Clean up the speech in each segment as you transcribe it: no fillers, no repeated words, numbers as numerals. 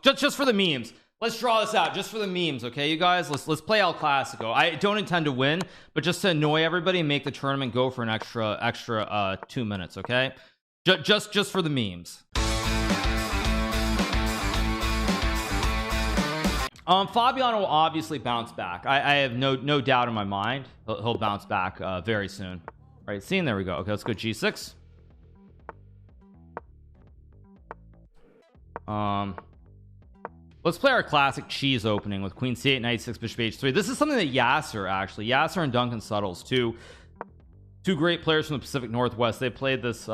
just for the memes. Let's draw this out just for the memes, okay, you guys. Let's play El Clasico. I don't intend to win, but just to annoy everybody and make the tournament go for an extra 2 minutes, okay? Just for the memes. Fabiano will obviously bounce back. I have no doubt in my mind he'll bounce back very soon. All right, scene, there we go. Okay, let's go G6. Let's play our classic cheese opening with Queen C8, Knight 6, Bishop H3. This is something that Yasser and Duncan Suttles, two great players from the Pacific Northwest, they played this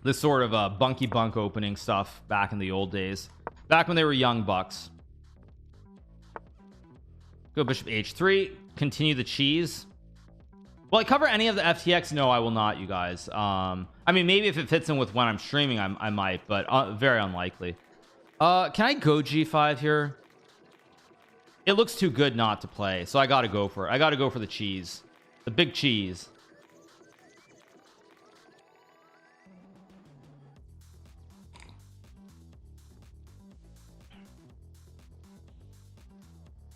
this sort of bunky bunk opening stuff back in the old days, back when they were young bucks. Go Bishop H3, continue the cheese. Will I cover any of the FTX? No, I will not, you guys. I mean, maybe if it fits in with when I'm streaming, I might, but very unlikely. Can I go G5 here? It looks too good not to play, so I gotta go for it. I gotta go for the cheese, the big cheese.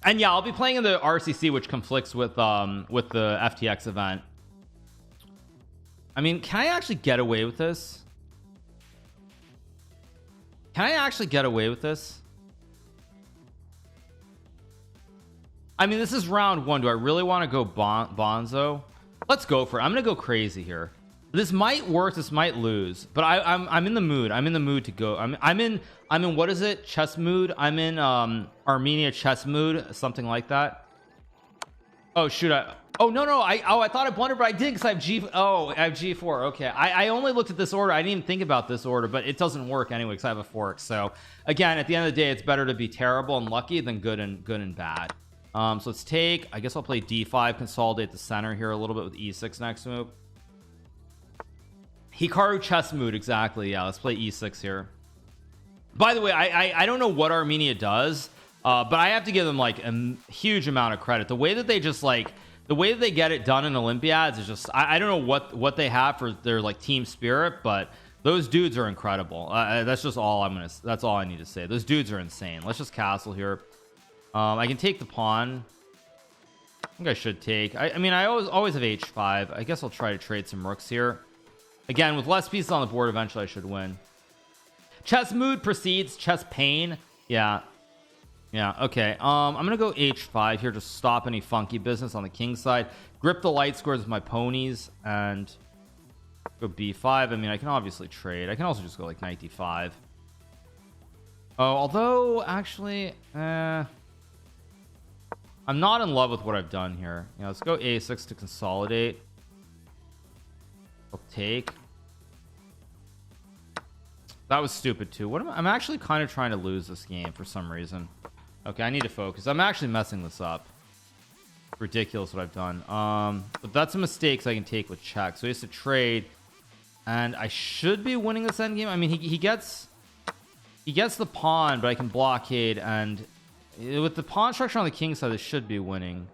And yeah, I'll be playing in the RCC, which conflicts with the FTX event. I mean, can I actually get away with this? Can I actually get away with this? I mean, this is round one. Do I really want to go bonzo? Let's go for it. I'm gonna go crazy here. This might work, this might lose, but I'm in the mood. I'm in the mood to go. I'm in what is it? Chess mood. I'm in Armenia chess mood, something like that. Oh shoot, no, I thought I blundered, but I did, because I have I have G4. Okay, I only looked at this order. I didn't even think about this order, but it doesn't work anyway because I have a fork. So again, at the end of the day, it's better to be terrible and lucky than good and bad. So let's take, I guess I'll play D5, consolidate the center here a little bit with E6 next move. Hikaru chess mood, exactly. Yeah, let's play E6 here. By the way, I don't know what Armenia does, but I have to give them like a huge amount of credit. The way that they just like, the way that they get it done in Olympiads is just, I don't know what they have for their like team spirit, but those dudes are incredible. That's just all that's all I need to say. Those dudes are insane. Let's just castle here. I can take the pawn. I think I should take, I mean, I always have H5. I guess I'll try to trade some rooks here. Again, with less pieces on the board, eventually I should win. Chess mood proceeds. Chess pain. Yeah, okay. I'm gonna go H5 here to stop any funky business on the king side. Grip the light squares with my ponies and go B5. I mean, I can obviously trade. I can also just go like Knight D5. Oh, although actually I'm not in love with what I've done here. Yeah, let's go A6 to consolidate. I'll take. That was stupid too. What am I'm actually kind of trying to lose this game for some reason. Okay, I need to focus. I'm actually messing this up. Ridiculous what I've done. But that's a mistake I can take with check. So he has to trade, and I should be winning this endgame. I mean, he gets the pawn, but I can blockade, and with the pawn structure on the king side, this should be winning.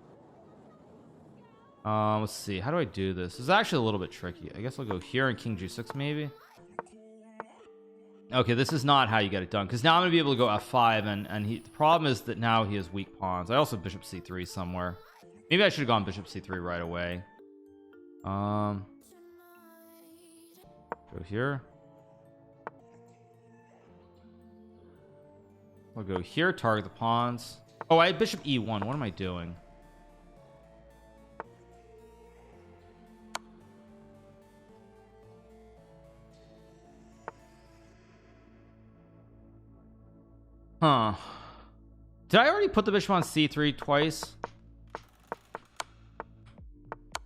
Let's see, how do I do this? It's actually a little bit tricky. I guess I'll go here and king G6 maybe. Okay, this is not how you get it done, because now I'm gonna be able to go F5, and the problem is that now he has weak pawns. I also have bishop C3 somewhere. Maybe I should have gone bishop C3 right away. Go here. I'll go here, target the pawns. Oh, I had bishop E1. What am I doing? Huh. Did I already put the bishop on C3 twice?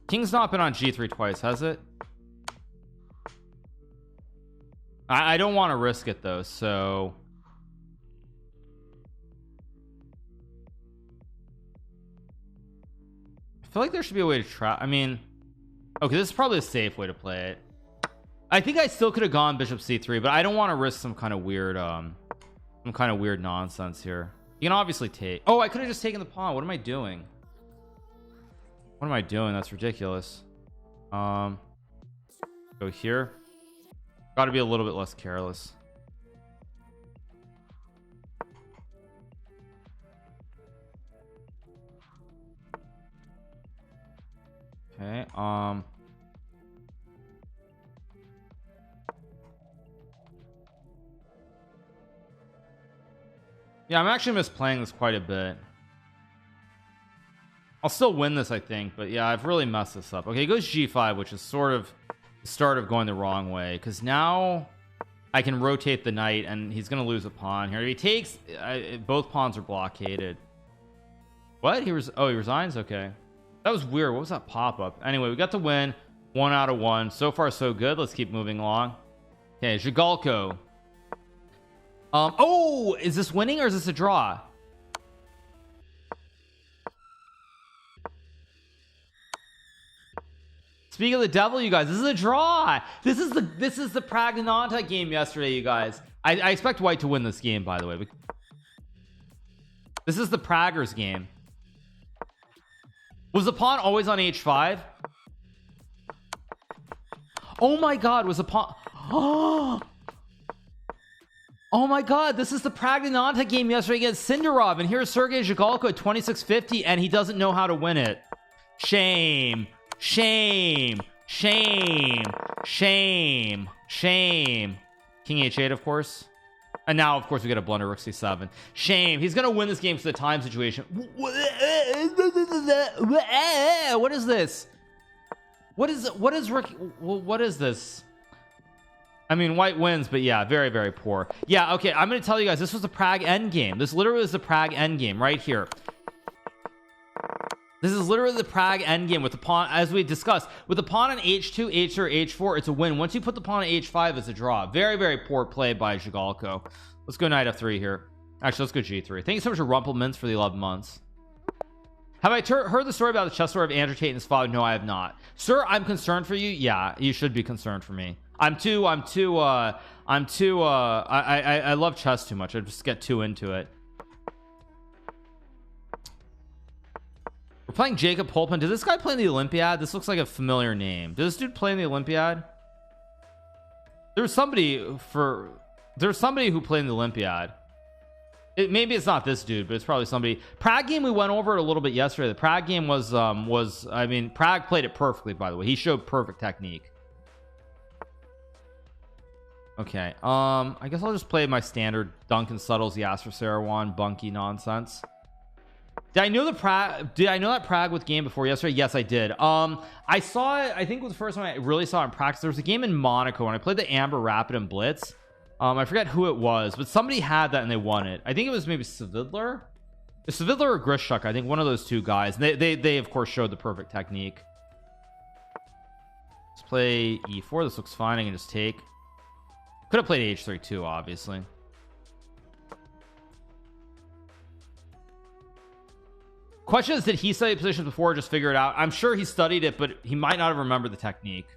King's not been on G3 twice, has it? I don't want to risk it though, so I feel like there should be a way to try. I mean, okay, this is probably a safe way to play it. I think I still could have gone bishop C3, but I don't want to risk some kind of weird nonsense here. You can obviously take, oh, I could have just taken the pawn. What am I doing? What am I doing? That's ridiculous. Go here. Got to be a little bit less careless. Okay, yeah, I'm actually misplaying this quite a bit. I'll still win this, I think, but yeah, I've really messed this up. Okay, he goes g5, which is sort of the start of going the wrong way, because now I can rotate the knight and he's gonna lose a pawn here. He takes both pawns are blockaded. What? He resigns. Okay, that was weird. What was that pop-up? Anyway, we got the win. 1 out of 1. So far so good. Let's keep moving along. Okay, GMHikaru. Oh, is this winning or is this a draw? Speaking of the devil, you guys, this is a draw. This is the Pragnanata game yesterday, you guys. I expect white to win this game, by the way. This is the Praggers game. Was the pawn always on h5? Oh my god, was the pawn oh my god, this is the Pragnanata game yesterday against Sindarov, and here's Sergei GMHikaru at 2650 and he doesn't know how to win it. Shame. Shame. Shame. Shame. Shame. King h8, of course. And now of course we get a blunder, rook c7. Shame. He's gonna win this game for the time situation. What is this? What is this? I mean, white wins, but yeah, very, very poor. Yeah, okay, I'm gonna tell you guys, this was the Prague endgame. This literally is the Prague endgame right here. This is literally the Prague endgame with the pawn, as we discussed, with the pawn on h2, h3, h4, it's a win. Once you put the pawn on h5, it's a draw. Very, very poor play by GMHikaru. Let's go knight f3 here. Actually, let's go g3. Thank you so much for Rumpelmans for the 11 months. Have I heard the story about the chess story of Andrew Tate and his father? No, I have not. Sir, I'm concerned for you. Yeah, you should be concerned for me. I love chess too much. I just get too into it. We're playing Jacob Holpin. Did this guy play in the Olympiad? This looks like a familiar name. Did this dude play in the Olympiad? There was somebody who played in the Olympiad. Maybe it's not this dude, but it's probably somebody. Prague game, we went over it a little bit yesterday. The Prague game was I mean, Prague played it perfectly, by the way. He showed perfect technique. Okay, I guess I'll just play my standard Duncan Suttles, Yasser Sarawan bunky nonsense. Did I know that Prague with game before yesterday? Yes, I did. I saw it. I think it was the first time I really saw it in practice. There was a game in Monaco when I played the Amber Rapid and Blitz. I forget who it was, but somebody had that and they won it. I think it was maybe Savitler or Grishuk. I think one of those two guys. They of course showed the perfect technique. Let's play e4. This looks fine. I can just take. Could have played h3 too, obviously. Question is, did he study positions before or just figure it out? I'm sure he studied it, but he might not have remembered the technique.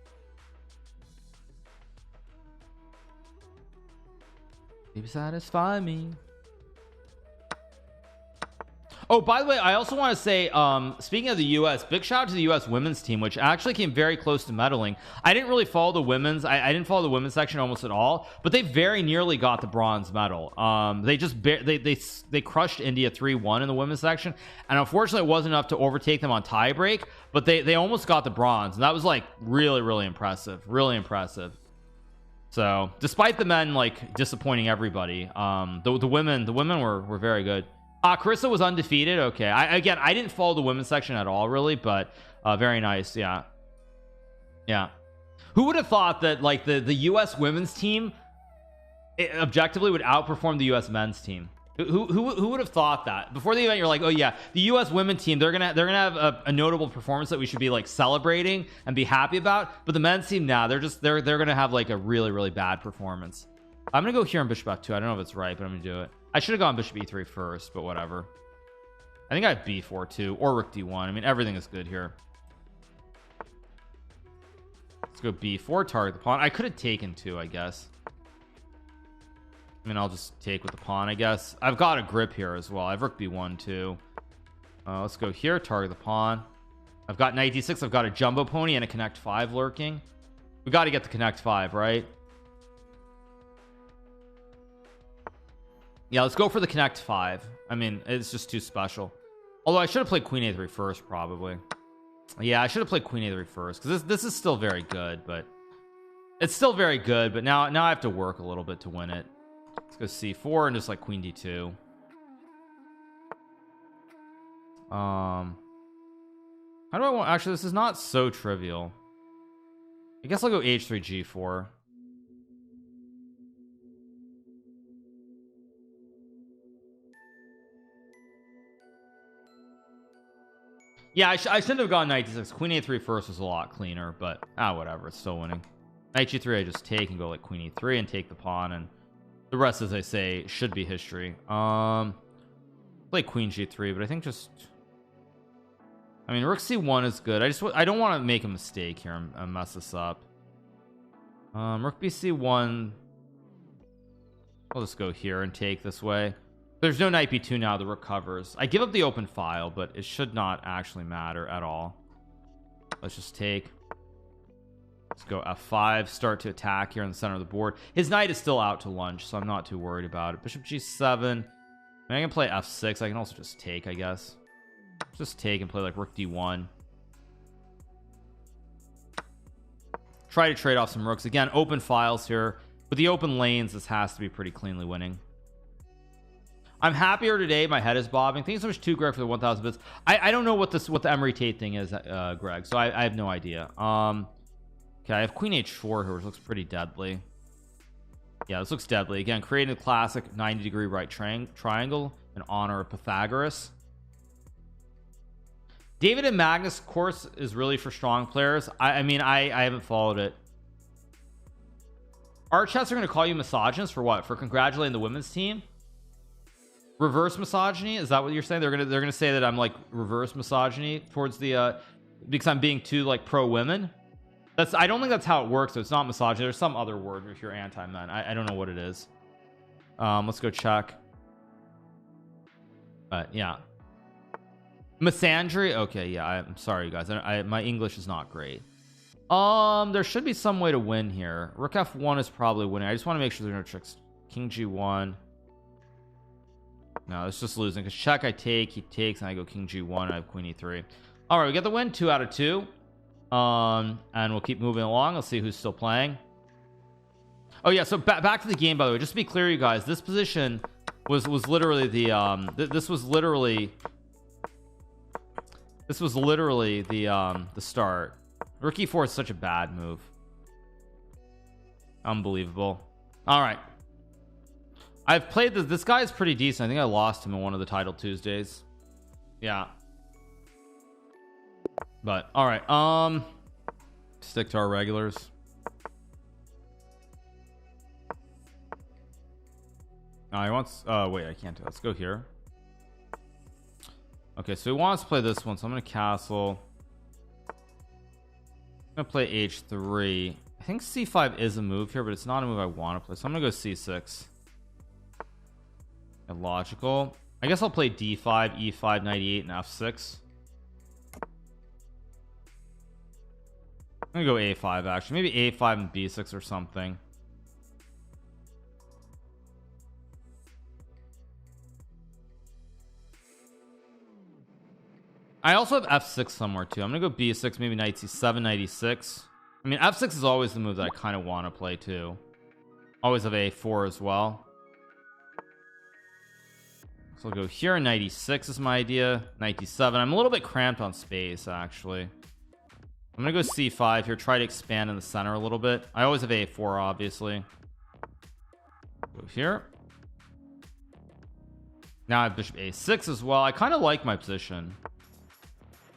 Maybe satisfy me. Oh, by the way, I also want to say, speaking of the US, big shout out to the US women's team, which actually came very close to medaling. I didn't really follow the women's. I didn't follow the women's section almost at all, but they very nearly got the bronze medal. They just they crushed India 3-1 in the women's section, and unfortunately, it wasn't enough to overtake them on tiebreak. But they almost got the bronze, and that was like really, really impressive. Really impressive. So, despite the men like disappointing everybody, the women were very good. Carissa was undefeated. Okay, I didn't follow the women's section at all really, but very nice. Yeah, who would have thought that like the US women's team objectively would outperform the US men's team? Who would have thought that before the event? You're like, oh yeah, the US women's team, they're gonna have a notable performance that we should be like celebrating and be happy about, but the men's team, nah, they're gonna have like a really, really bad performance. I'm gonna go here on bishop f2. I don't know if it's right, but I'm gonna do it. I should have gone bishop e3 first, but whatever. I think I have b4 too, or rook d1. I mean, everything is good here. Let's go b4, target the pawn. I could have taken two, I guess. I mean, I'll just take with the pawn, I guess. I've got a grip here as well. I have rook b1 too. Let's go here, target the pawn. I've got knight d6. I've got a jumbo pony and a connect 5 lurking. We got to get the connect 5, right? Yeah, let's go for the connect 5. I mean, it's just too special. Although I should have played queen a3 first, probably. Yeah, I should have played queen a3 first, because this is still very good, but it's still very good, but now I have to work a little bit to win it. Let's go c4 and just like queen d2. How do I want, actually this is not so trivial. I guess I'll go h3 g4. Yeah, I shouldn't have gone knight d6. Queen a3 first was a lot cleaner, but whatever, it's still winning. Knight g3 I just take and go like queen e3 and take the pawn, and the rest, as I say, should be history. Play queen g3, but I think just, I mean, rook c1 is good. I don't want to make a mistake here and mess this up. Rook bc1. I'll just go here and take this way. There's no knight b2 now. The rook covers. I give up the open file, but it should not actually matter at all. Let's just take. Let's go f5. Start to attack here in the center of the board. His knight is still out to lunch, so I'm not too worried about it. Bishop g7. I mean, I can play f6. I can also just take, I guess. Just take and play like rook d1. Try to trade off some rooks. Again, open files here. With the open lanes, this has to be pretty cleanly winning. I'm happier today. My head is bobbing. Thank you so much too, Greg, for the 1,000 bits. I don't know what the Emery Tate thing is, Greg, so I have no idea. Okay, I have queen h4 here, which looks pretty deadly. Yeah, this looks deadly. Again, creating a classic 90-degree right triangle in honor of Pythagoras. David and Magnus course is really for strong players. I mean, I haven't followed it. Our chats are going to call you misogynist for what? For congratulating the women's team? Reverse misogyny? Is that what you're saying? They're gonna say that I'm like reverse misogyny towards the because I'm being too like pro women. I don't think that's how it works. So it's not misogyny. There's some other word if you're anti-men. I don't know what it is. Let's go check. But yeah, misandry. Okay, yeah, I'm sorry you guys. My English is not great. There should be some way to win here. Rook f1 is probably winning. I just want to make sure there are no tricks. King g1. No, it's just losing because check I take, he takes, and I go king g1 and I have queen e3. All right, we get the win, 2 out of 2. And we'll keep moving along. Let's see who's still playing. Oh yeah, so back to the game, by the way, just to be clear, you guys, this position was literally the this was literally the start. Rook e4 is such a bad move. Unbelievable. All right, I've played this guy is pretty decent. I think I lost him in one of the Title Tuesdays. Yeah, but all right, stick to our regulars. He wants wait, I can't do that. Let's go here. Okay, so he wants to play this one, so I'm gonna castle. I'm gonna play h3. I think c5 is a move here, but it's not a move I want to play, so I'm gonna go c6. Illogical. I guess I'll play d5, e5, knight e8, and f6. I'm gonna go a5 actually, maybe a5 and b6 or something. I also have f6 somewhere too. I'm gonna go b6, maybe knight c7, knight e6. I mean, f6 is always the move that I kind of want to play too. Always have a4 as well. So I'll go here. Knight e6 is my idea. Knight d7. I'm a little bit cramped on space actually. I'm gonna go c5 here, try to expand in the center a little bit. I always have a4 obviously. Go here. Now I have bishop a6 as well. I kind of like my position.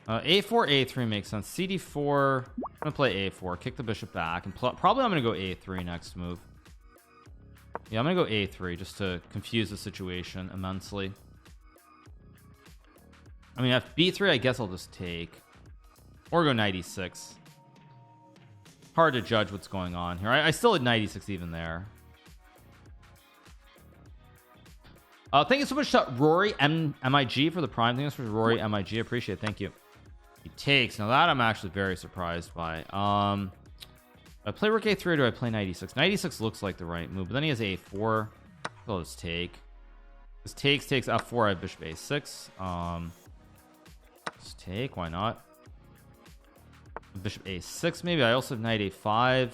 a4 a3 makes sense. cd4. I'm gonna play a4, kick the bishop back, and probably I'm gonna go a3 next move. Yeah, I'm gonna go a3 just to confuse the situation immensely. I mean, if b3, I guess I'll just take, or go knight e6. Hard to judge what's going on here. I still had knight e6 even there. Thank you so much to Rory MIG for the prime. Thank you so much, Rory MIG. Appreciate it. Thank you. He takes. Now that I'm actually very surprised by. Do I play rook a3 or do I play knight e6? Knight e6 looks like the right move, but then he has a4. I'll just take. This takes f4. I have bishop a6. Just take. Why not? Bishop a6 maybe. I also have knight a5.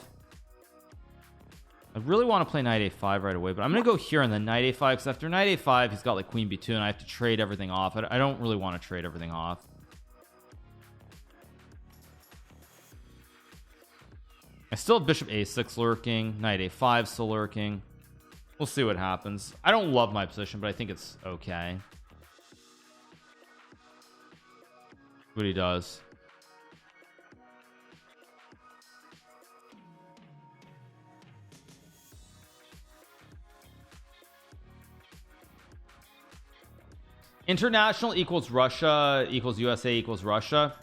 I really want to play knight a5 right away, but I'm gonna go here and then knight a5 because after knight a5 he's got like queen b2 and I have to trade everything off. I don't really want to trade everything off. I still have bishop a6 lurking, knight a5 still lurking. We'll see what happens. I don't love my position, but I think it's okay. What he does. International equals Russia equals USA equals Russia.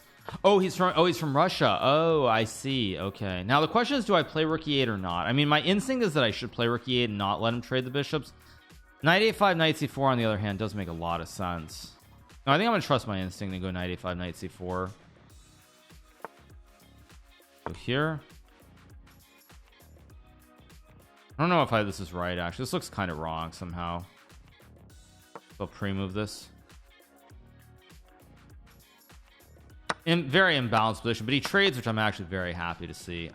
Oh, he's from Russia. Oh, I see. Okay. Now the question is, do I play rook e8 or not? I mean, my instinct is that I should play rook e8 and not let him trade the bishops. Knight a5, knight c4 on the other hand does make a lot of sense. No, I think I'm gonna trust my instinct and go knight a5, knight c4. So here. I don't know if this is right actually. This looks kind of wrong somehow. So I'll pre-move this. In very imbalanced position, but he trades, which I'm actually very happy to see,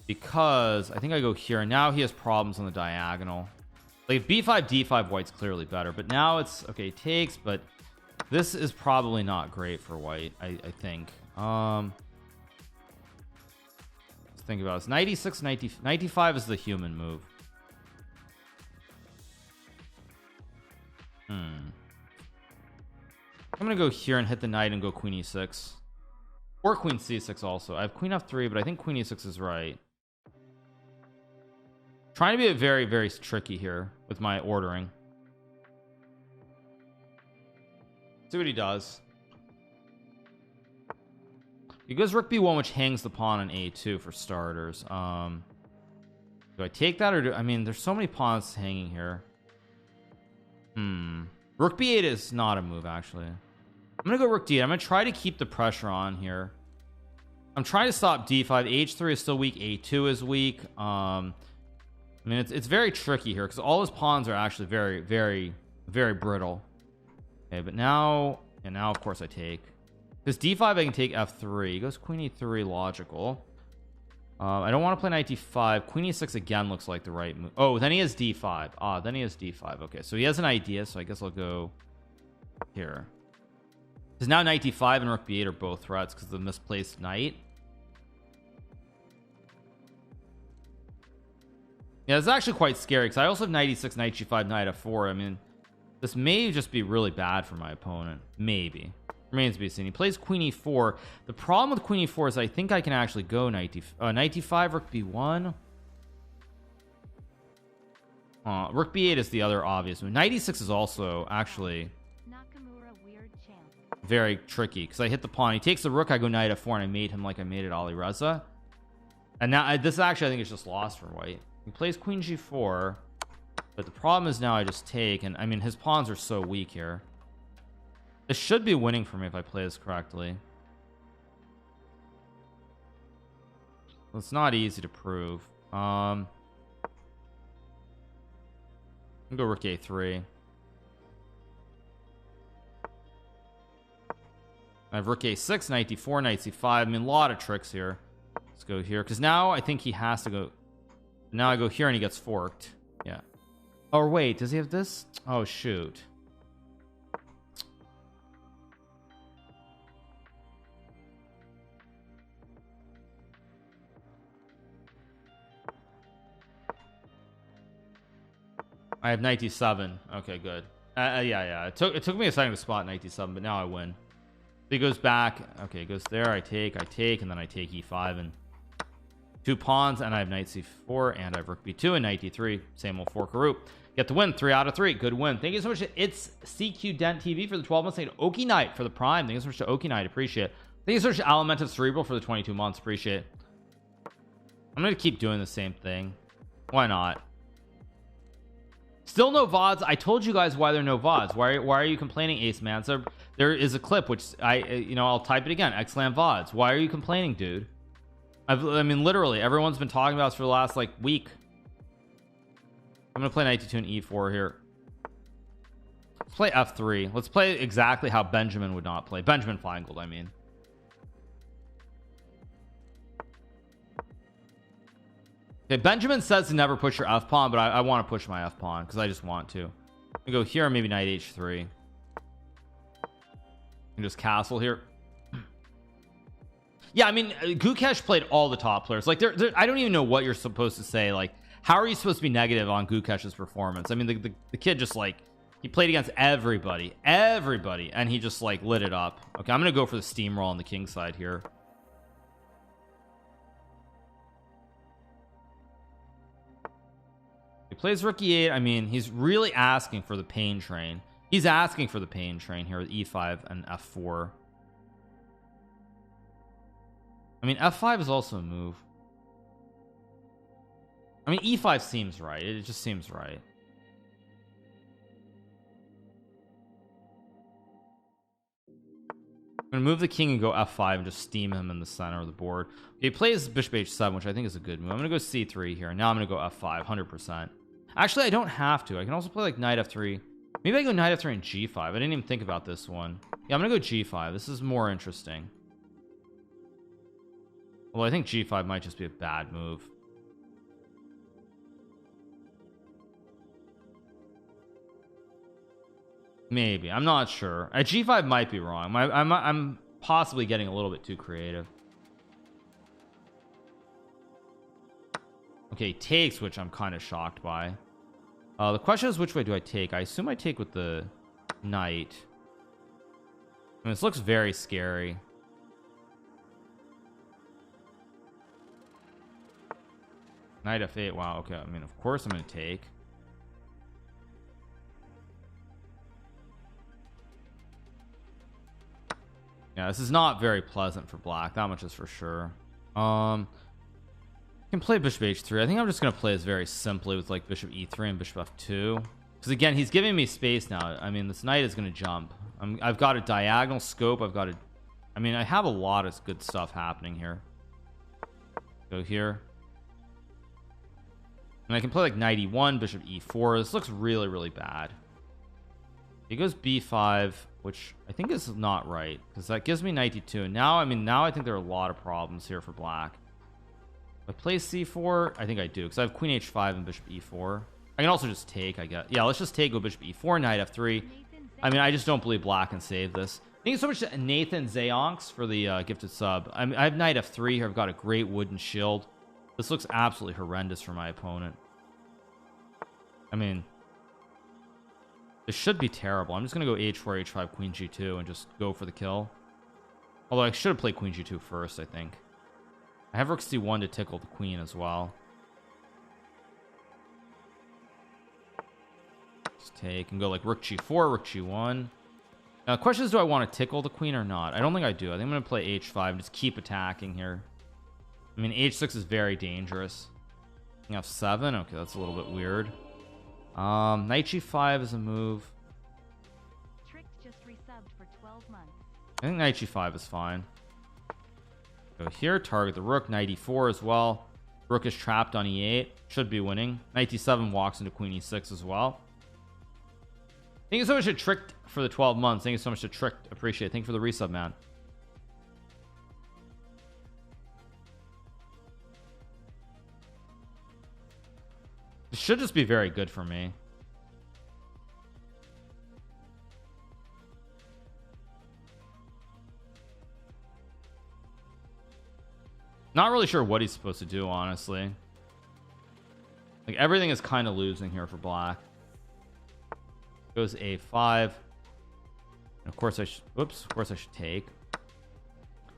because I think I go here and now he has problems on the diagonal. Like b5 d5 white's clearly better, but now it's okay, he takes, but this is probably not great for white. I think let's think about this. 96 95 is the human move. I'm gonna go here and hit the knight and go queen e6 or queen c6 also. I have queen f3, but I think queen e6 is right. Trying to be very, very tricky here with my ordering. See what he does. He goes rook b1, which hangs the pawn on a2 for starters. Do I take that or do I mean there's so many pawns hanging here. Rook b8 is not a move actually. I'm gonna go rook d8. I'm gonna try to keep the pressure on here. I'm trying to stop d5. h3 is still weak, a2 is weak. I mean it's very tricky here because all his pawns are actually very, very, very brittle. Okay, but now and now of course I take this d5. I can take f3. He goes queen e3, logical. I don't want to play knight d5. Queen e6 again looks like the right move. Oh, then he has d5. Then he has d5. Okay, so he has an idea, so I guess I'll go here because now knight d5 and rook b8 are both threats because of the misplaced knight. Yeah, it's actually quite scary because I also have knight e6, knight g5, knight f4. I mean, this may just be really bad for my opponent. Maybe. Remains to be seen. He plays queen e4. The problem with queen e4 is I think I can actually go knight d5, rook b1. Rook b8 is the other obvious move. Knight e6 is also actually very tricky because I hit the pawn. He takes the rook. I go knight f4, and I made him like I made it Ali Reza. And now this actually I think is just lost for white. He plays queen g4, but the problem is now I just take, and I mean his pawns are so weak here. This should be winning for me if I play this correctly. It's not easy to prove. I'm gonna go rook a3. I have rook a6, knight d4, knight c5. I mean, a lot of tricks here. Let's go here because now I think he has to go. Now I go here and he gets forked. Yeah. Oh wait, does he have this? Oh shoot. I have knight d7. Okay, good. Yeah. It took me a second to spot knight d7, but now I win. So he goes back. Okay, he goes there. I take, and then I take e5 and 2 pawns, and I have knight c4, and I have rook b2 and knight d3. Same old Hikaru. Get the win. 3 out of 3. Good win. Thank you so much. It's CQ Dent TV for the 12 months. Thank you to Okie Knight for the Prime. Thank you so much to Okie Knight. Appreciate it. Thank you so much to Alimentive Cerebral for the 22 months. Appreciate it. I'm gonna keep doing the same thing. Why not? Still no VODs. I told you guys why there are no VODs. Why are you complaining, Ace Man? So there is a clip which I'll type it again. Xlam VODs. Why are you complaining, dude? I mean, literally, everyone's been talking about this for the last like week. I'm gonna play knight d2 and e4 here. Let's play f3. Let's play exactly how Benjamin would not play. Benjamin Feingold, I mean. Okay, Benjamin says to never push your F pawn, but I want to push my F pawn because I just want to. We go here, maybe knight h3 and just castle here. Yeah, I mean, Gukesh played all the top players. Like, I don't even know what you're supposed to say. Like, how are you supposed to be negative on Gukesh's performance? I mean, the kid just like, he played against everybody, and he just like lit it up. Okay, I'm gonna go for the steamroll on the king side here. He plays rook e8. I mean, he's really asking for the pain train. He's asking for the pain train here with e5 and f4. I mean, f5 is also a move. I mean, e5 seems right. It just seems right. I'm gonna move the king and go f5 and just steam him in the center of the board. He plays bishop h7, which I think is a good move. I'm gonna go c3 here. Now I'm gonna go f5 100%. Actually, I don't have to. I can also play like knight f3. Maybe I go knight f3 and g5. I didn't even think about this one. Yeah, I'm gonna go g5. This is more interesting. Well, I think g5 might just be a bad move. Maybe. I'm not sure. G5 might be wrong. I'm possibly getting a little bit too creative. Okay, takes, which I'm kind of shocked by. The question is, which way do I take? I assume I take with the knight. I mean, this looks very scary. Knight f8. Wow. Okay. I mean, of course I'm going to take. Yeah, this is not very pleasant for black. That much is for sure. I can play bishop h3. I think I'm just going to play this very simply with like bishop e3 and bishop f2. Because again, he's giving me space now. I mean, this knight is going to jump. I've got a diagonal scope. I've got a... I mean, I have a lot of good stuff happening here. Go here. And I can play like knight e1, bishop e4. This looks really, really bad. He goes b5, which I think is not right because that gives me knight d2. And now, I mean, now I think there are a lot of problems here for black. If I play c4, I think I do because I have queen h5 and bishop e4. I can also just take, I guess. Yeah, let's just take, go bishop e4, knight f3. I mean, I just don't believe black can save this. Thank you so much to Nathan Zayonks for the gifted sub. I have knight f3 here. I've got a great wooden shield. This looks absolutely horrendous for my opponent. I mean, this should be terrible. I'm just going to go h4, h5, queen g2 and just go for the kill. Although I should have played queen g2 first, I think. I have rook c1 to tickle the queen as well. Just take and go like rook g4, rook g1. Now the question is, do I want to tickle the queen or not? I don't think I do. I think I'm going to play h5 and just keep attacking here. I mean, h6 is very dangerous. f7. Okay, that's a little bit weird. Knight g5 is a move. Just resubbed for 12 months. I think knight g5 is fine. Go here, target the rook. Knight e4 as well. Rook is trapped on e8. Should be winning. Knight d7 walks into queen e6 as well. Thank you so much to Tricked for the 12 months. Thank you so much to Tricked. Appreciate it. Thank you for the resub, man. This should just be very good for me. Not really sure what he's supposed to do, honestly. Like, everything is kind of losing here for black. Goes a5. And of course I should... Whoops. Of course I should take.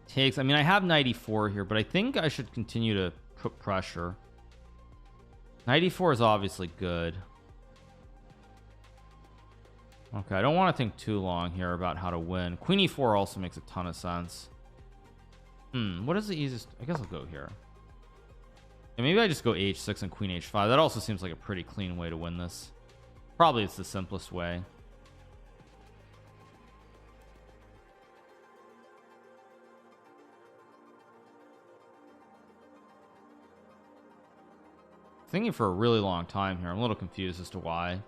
Takes. I mean, I have knight e4 here, but I think I should continue to put pressure. Knight e4 is obviously good. Okay, I don't want to think too long here about how to win. Queen e4 also makes a ton of sense. What is the easiest? I guess I'll go here. Yeah, maybe I just go h6 and queen h5. That also seems like a pretty clean way to win this. Probably it's the simplest way. Thinking for a really long time here. I'm a little confused as to why.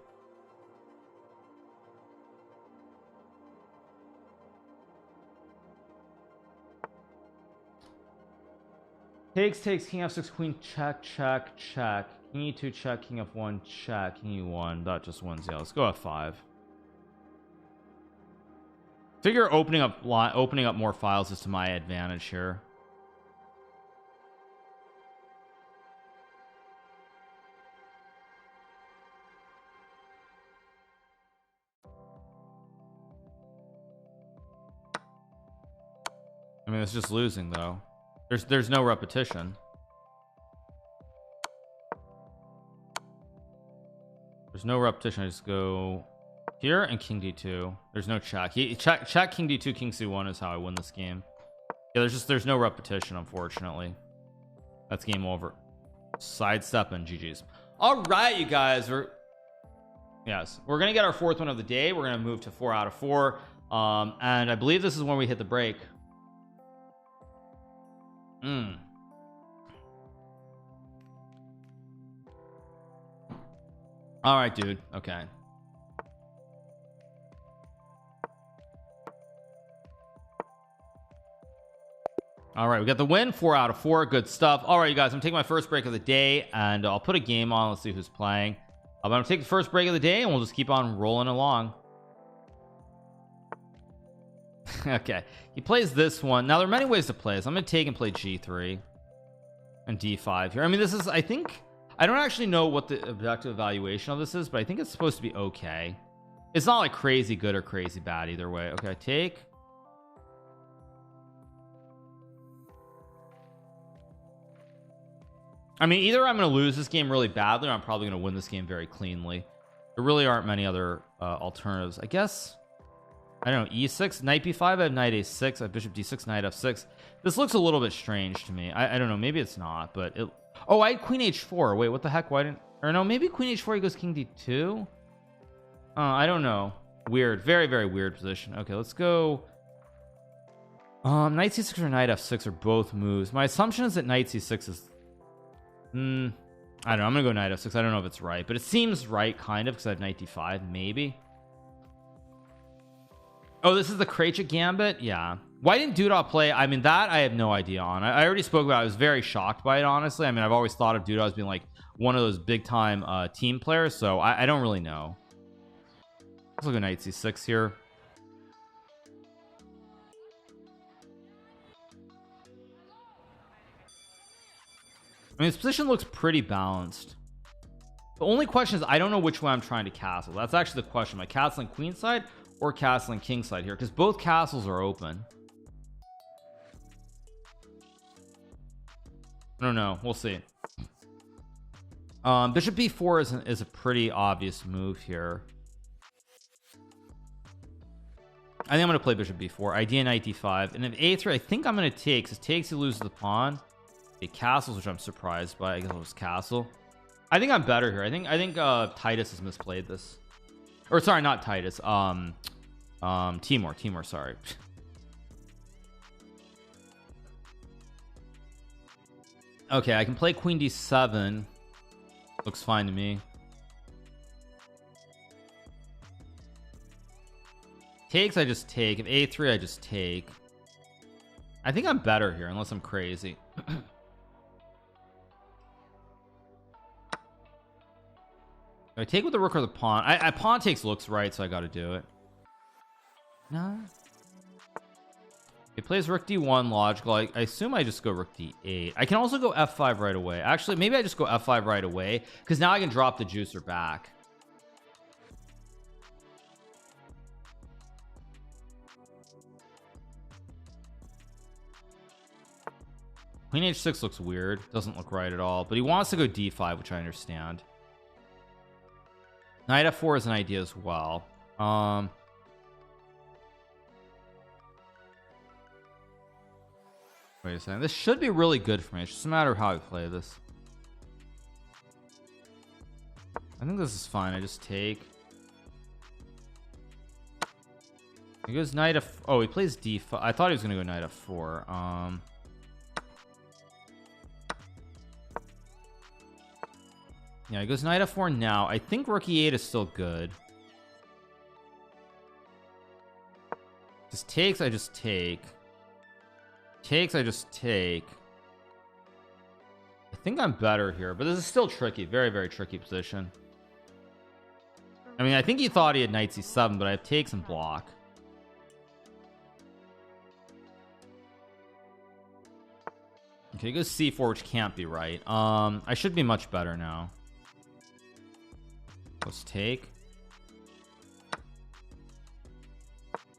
takes king f6 queen check check check king e2 check king f1 check king e1 that just wins. Yeah, let's go f5. Figure opening up more files is to my advantage here. I mean, it's just losing though. There's no repetition. There's no repetition. I just go here and king d2. There's no check. Check king d2 king c1 is how I win this game. Yeah, there's no repetition, unfortunately. That's game over. Sidestep and GG's. All right, you guys, we're gonna get our fourth one of the day. We're gonna move to 4 out of 4, and I believe this is when we hit the break. All right, dude. Okay. All right, we got the win. 4 out of 4. Good stuff. All right, you guys, I'm taking my first break of the day, and I'll put a game on. Let's see who's playing. I'm gonna take the first break of the day, and we'll just keep on rolling along. Okay, he plays this one. Now there are many ways to play this. I'm gonna take and play g3 and d5 here. I mean, this is, I think, I don't actually know what the objective evaluation of this is, but I think it's supposed to be okay. It's not like crazy good or crazy bad either way. Okay, I take. I mean, either I'm going to lose this game really badly, or I'm probably going to win this game very cleanly. There really aren't many other alternatives, I guess. I don't know. E6, knight b5. I have knight a6. I have bishop d6, knight f6. This looks a little bit strange to me. I don't know. Maybe it's not, but it. Oh, I had queen h4. Wait, what the heck? Why didn't? Or no, maybe queen h4. He goes king d2. I don't know. Weird. Very, very weird position. Okay, let's go. Knight c6 or knight f6 are both moves. My assumption is that knight c6 is. I don't know. I'm gonna go knight f6. I don't know if it's right, but it seems right, kind of, because I have knight d5. Maybe. Oh, this is the Krejcik Gambit. Yeah. Why didn't Duda play? I mean, that I have no idea on. I already spoke about it. I was very shocked by it, honestly. I mean, I've always thought of Duda as being like one of those big time team players, so I don't really know. Let's look at knight c6 here. I mean, this position looks pretty balanced. The only question is I don't know which way I'm trying to castle. That's actually the question. Am I castling queenside or castling kingside here? Because both castles are open. I don't know. We'll see. Bishop b4 is a pretty obvious move here. I think I'm going to play bishop b4. Idea knight d5. And if a3, I think I'm going to take. Because takes, he loses the pawn. It castles, which I'm surprised by. I guess it was castle. I think I'm better here. I think Titus has misplayed this. Or sorry, not Titus. Timur, sorry. Okay, I can play queen d7. Looks fine to me. Takes, I just take. If a3, I just take. I think I'm better here, unless I'm crazy. I take with the rook or the pawn. I pawn takes looks right, so I got to do it. No. He plays rook d1 logical. I assume I just go rook d8. I can also go f5 right away. Actually, maybe I just go f5 right away, because now I can drop the juicer back. Queen h6 looks weird. Doesn't look right at all, but he wants to go d5, which I understand. Knight f4 is an idea as well. Wait a second. This should be really good for me. It's just a matter of how I play this. I think this is fine. I just take. He goes knight f. Oh, he plays d5. I thought he was going to go knight f4. Yeah, he goes knight f4 now. I think rook e8 is still good. Just takes, I just take. Takes, I just take. think I'm better here, but this is still tricky. Very, very tricky position. I mean, I think he thought he had knight c7, but I have takes and block. Okay, he goes c4, which can't be right. I should be much better now. Let's take.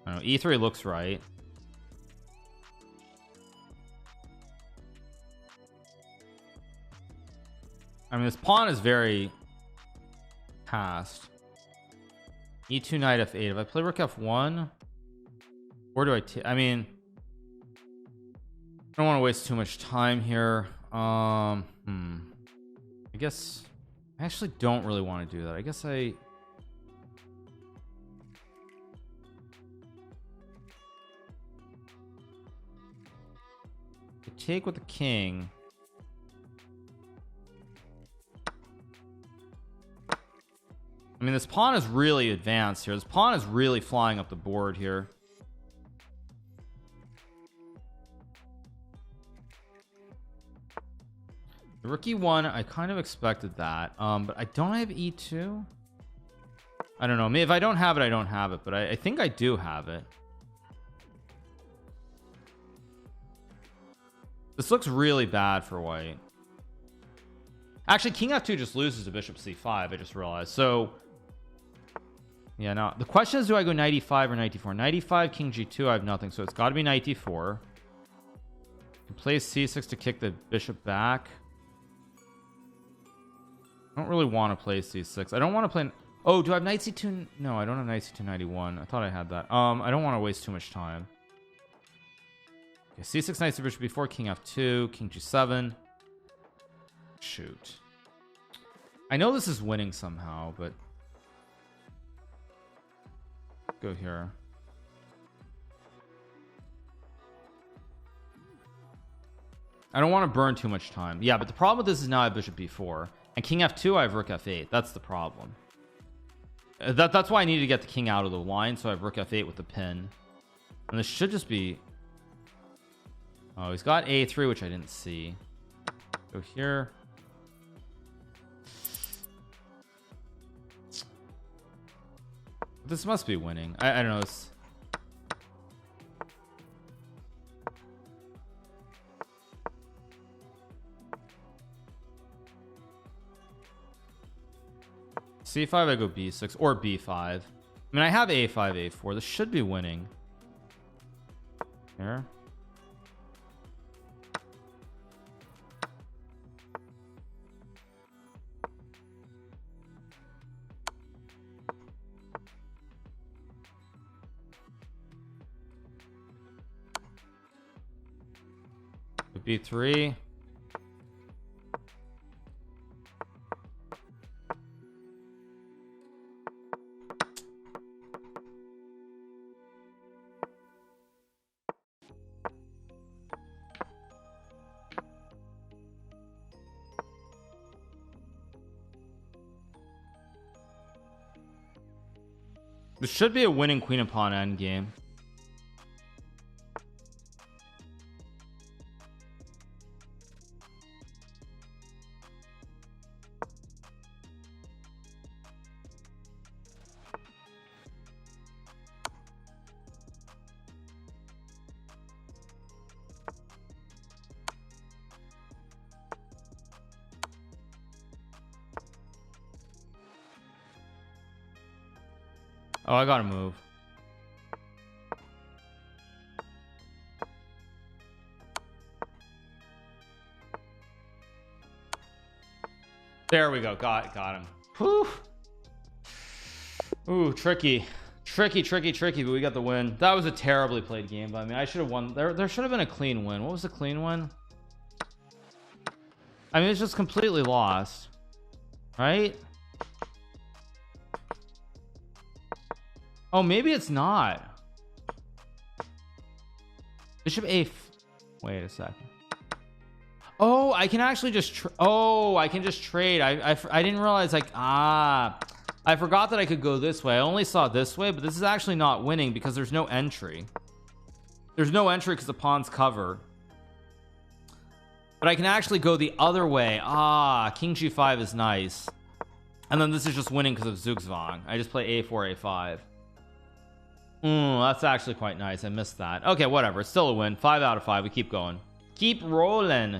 I don't know, e3 looks right. I mean, this pawn is very passed. E2 knight f8. If I play rook f1, where do I mean, I don't want to waste too much time here. I guess I actually don't really want to do that. I guess I take with the king. I mean, this pawn is really advanced here. This pawn is really flying up the board here. The rook e1, I kind of expected that, but I don't have e2. I don't know. Maybe if I don't have it, I don't have it, but I think I do have it. This looks really bad for white. Actually, king f2 just loses to bishop c5. I just realized. So yeah, no, the question is, do I go knight e5 or knight e4? Knight e5, king g2, I have nothing, so it's got to be knight e4. Play c6 to kick the bishop back. I don't really want to play c6. I don't want to play. Oh, do I have knight c2? No, I don't have knight c2, knight e1. I thought I had that. I don't want to waste too much time. Okay, c6, knight to bishop b4, king f2, king g7. Shoot. I know this is winning somehow, but go here. I don't want to burn too much time. Yeah, but the problem with this is now I have bishop b4 and king f2. I have rook f8. That's the problem. That's why I needed to get the king out of the line, so I have rook f8 with the pin, and this should just be. Oh, he's got a3, which I didn't see. Go here. This must be winning. I don't know. It's... c5, I go b6 or b5. I mean, I have a5, a4. This should be winning. Here. b3. This should be a winning queen and pawn endgame. Oh, I gotta move. There we go. Got him. Whew. Ooh, tricky, but we got the win. That was a terribly played game, but I mean, I should have won. There should have been a clean win. What was the clean win? I mean, it's just completely lost, right? Oh, maybe it's not. Bishop a. Wait a second. Oh, I can actually just. I can just trade. I didn't realize, like, I forgot that I could go this way. I only saw this way, but this is actually not winning because there's no entry. There's no entry because the pawns cover. but I can actually go the other way. King g5 is nice, and then this is just winning because of Zugzwang. I just play a4 a5. That's actually quite nice. I missed that. Okay, whatever, it's still a win. 5 out of 5. We keep going, keep rolling.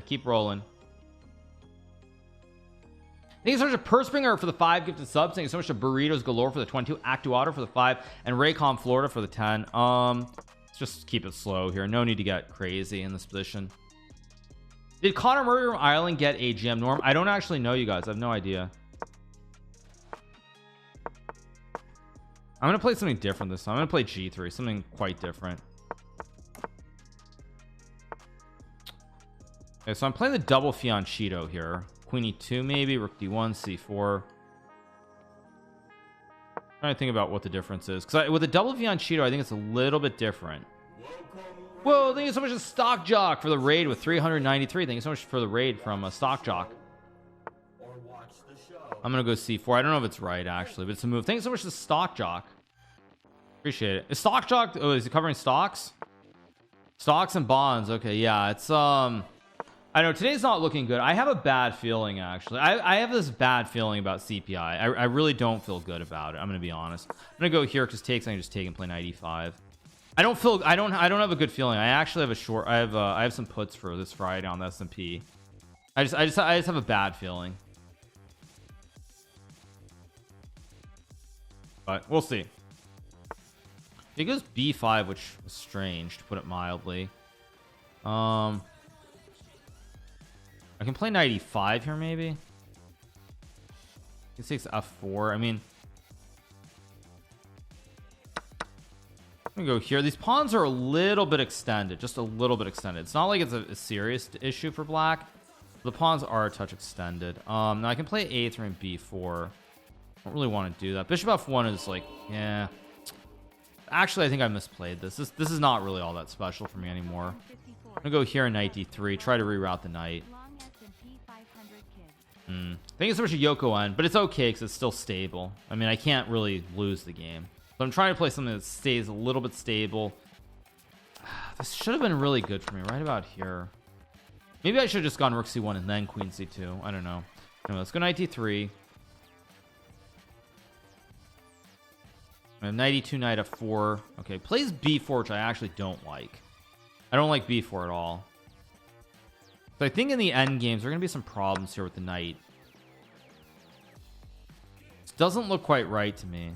Thank you so much to Perspringer for the 5 gifted subs. Thank you so much to Burritos Galore for the 22, Actuato for the 5, and Raycom Florida for the 10. Let's just keep it slow here. No need to get crazy in this position. Did Connor Murray from Ireland get a GM norm? I don't actually know, you guys. I have no idea. I'm gonna play something different this time. I'm gonna play G3, something quite different. Okay, so I'm playing the double fianchetto here. Queen e2 maybe, rook d1, c4. Trying to think about what the difference is, because with a double fianchetto I think it's a little bit different. Whoa, thank you so much to Stock Jock for the raid with 393. Thank you so much for the raid from Stock Jock. I'm gonna go c4. I don't know if it's right actually, but it's a move. Thank you so much to Stock Jock. Appreciate it. Is Stock Jock, oh, is he covering stocks and bonds? Okay, yeah, it's I know today's not looking good. I have a bad feeling actually. I have this bad feeling about CPI. I really don't feel good about it. I'm gonna be honest. I'm gonna go here because takes. I can just take and play knight e5. I don't have a good feeling. I actually have a short. I have some puts for this Friday on the S&P. I just have a bad feeling. But we'll see. He goes b5, which is strange to put it mildly. I can play knight e5 here maybe. He takes f4. I mean, I'm gonna go here. These pawns are a little bit extended, just a little bit extended. It's not like it's a serious issue for black. The pawns are a touch extended. Now I can play a3 and b4. I don't really want to do that. Bishop f1 is like, yeah. Actually, I think I misplayed this. This is not really all that special for me anymore. I'm gonna go here and knight d3. Try to reroute the knight. Thank you so much to Yoko N, but it's okay because it's still stable. I mean, I can't really lose the game, so I'm trying to play something that stays a little bit stable. This should have been really good for me right about here. Maybe I should have just gone rook c1 and then queen c2. I don't know. Anyway, let's go knight d3. Knight e2, knight f4. Okay, plays b4, which I actually don't like. I don't like b4 at all. So I think in the end games there are gonna be some problems here with the knight. This doesn't look quite right to me.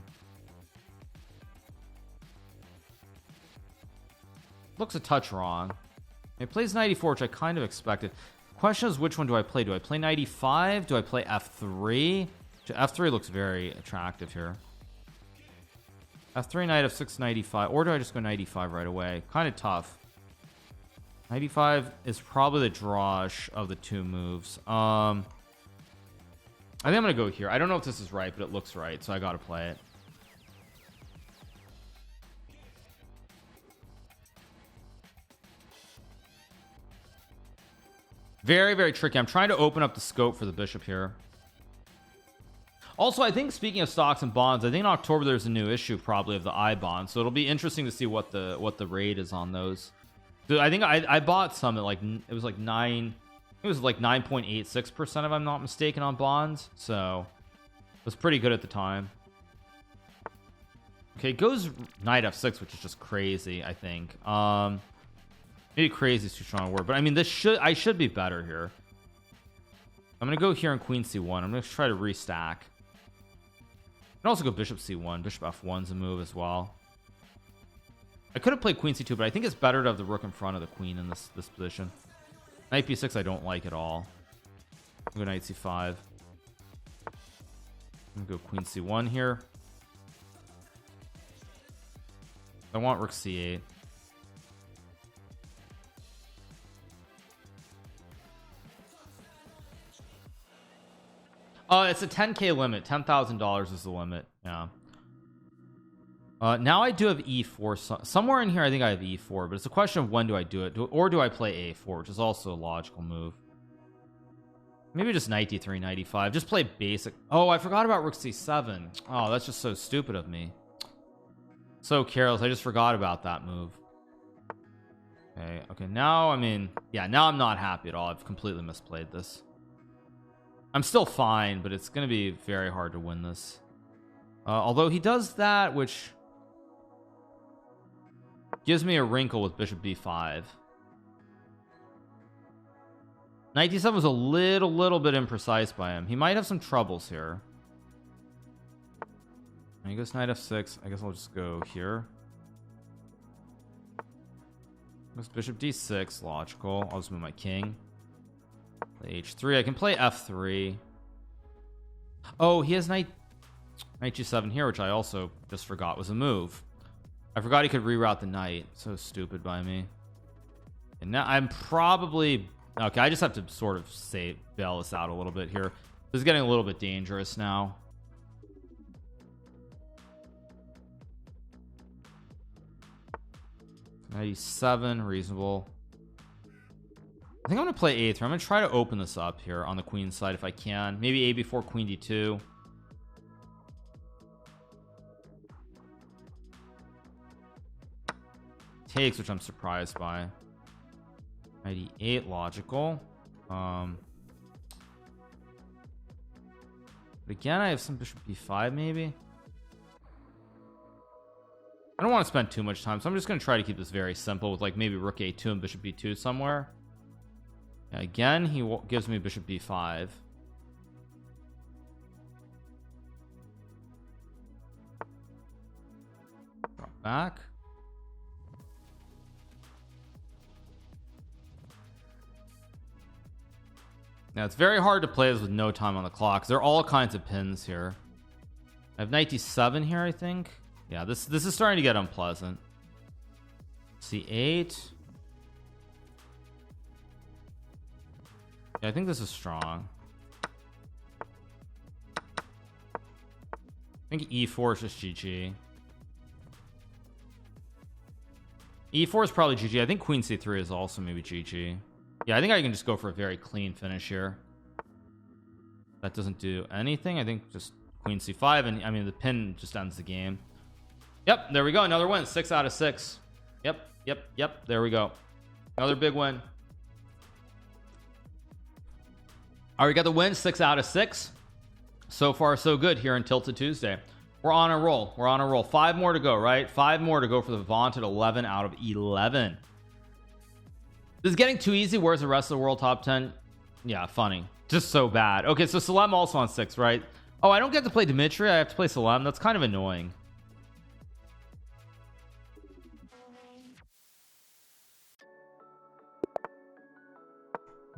Looks a touch wrong. It plays knight e4, which I kind of expected. Question is, which one do I play? Do I play knight e5? Do I play f3? F3 looks very attractive here. F3, knight f6, knight e5, or do I just go knight e5 right away? Kind of tough. Knight e5 is probably the drawish of the two moves. I think I'm gonna go here. I don't know if this is right, but it looks right, so I gotta play it. Very, very tricky. I'm trying to open up the scope for the bishop here. Also, I think speaking of stocks and bonds, I think in October there's a new issue probably of the I bonds, so it'll be interesting to see what the rate is on those. So I think I bought some at like, it was like 9.86% if I'm not mistaken on bonds, so it was pretty good at the time. Okay, it goes knight f6, which is just crazy. I think maybe crazy is too strong a word, but I mean I should be better here. I'm gonna go here on queen c1. I'm gonna try to restack. I can also go bishop c1. Bishop f1's a move as well. I could have played queen c2, but I think it's better to have the rook in front of the queen in this position. Knight b6 I don't like at all. I'm gonna go knight c5. I'm gonna go queen c1 here. I want rook c8. It's a 10k limit. $10,000 is the limit. Yeah. Now I do have e4 somewhere in here. I think I have e4, but it's a question of when do I do it, or do I play a4, which is also a logical move. Maybe just knight d3, knight e5. Just play basic. Oh, I forgot about rook c7. Oh, that's just so stupid of me. So careless. I just forgot about that move. Okay, now I mean, yeah, now I'm not happy at all. I've completely misplayed this. I'm still fine, but it's gonna be very hard to win this. Although he does that, which gives me a wrinkle with bishop b5. Knight d7 was a little bit imprecise by him. He might have some troubles here. And he goes knight f6. I guess I'll just go here. Goes bishop d6, logical. I'll just move my king. Play h3. I can play f3. Oh, he has knight g7 here, which I also just forgot was a move. I forgot he could reroute the knight. So stupid by me. And now I'm probably okay. I just have to sort of bail this out a little bit here. This is getting a little bit dangerous now. Knight e7, reasonable. I think I'm gonna play a3. I'm gonna try to open this up here on the queen side if I can. Maybe a before queen d2. Takes, which I'm surprised by. Knight e8, logical. But again, I have some bishop b5 maybe. I don't want to spend too much time, so I'm just going to try to keep this very simple with like maybe rook a2 and bishop b2 somewhere. Yeah, again, he gives me bishop b5. Drop back. Now it's very hard to play this with no time on the clock. There are all kinds of pins here. I have knight d7 here, I think. Yeah, this is starting to get unpleasant. c8. Yeah, I think this is strong. I think e4 is just GG. e4 is probably GG. I think queen c3 is also maybe GG. Yeah, I think I can just go for a very clean finish here. That doesn't do anything. I think just queen c5, and I mean the pin just ends the game. Yep, there we go. Another win. 6 out of 6. Yep. There we go. Another big win. All right, we got the win. 6 out of 6. So far, so good here on Tilted Tuesday. We're on a roll. We're on a roll. 5 more to go, right? 5 more to go for the vaunted 11 out of 11. This is getting too easy. Where's the rest of the world top 10? Yeah, funny. Just so bad. Okay, so Salem also on 6, right? Oh, I don't get to play Dimitri. I have to play Salem. That's kind of annoying.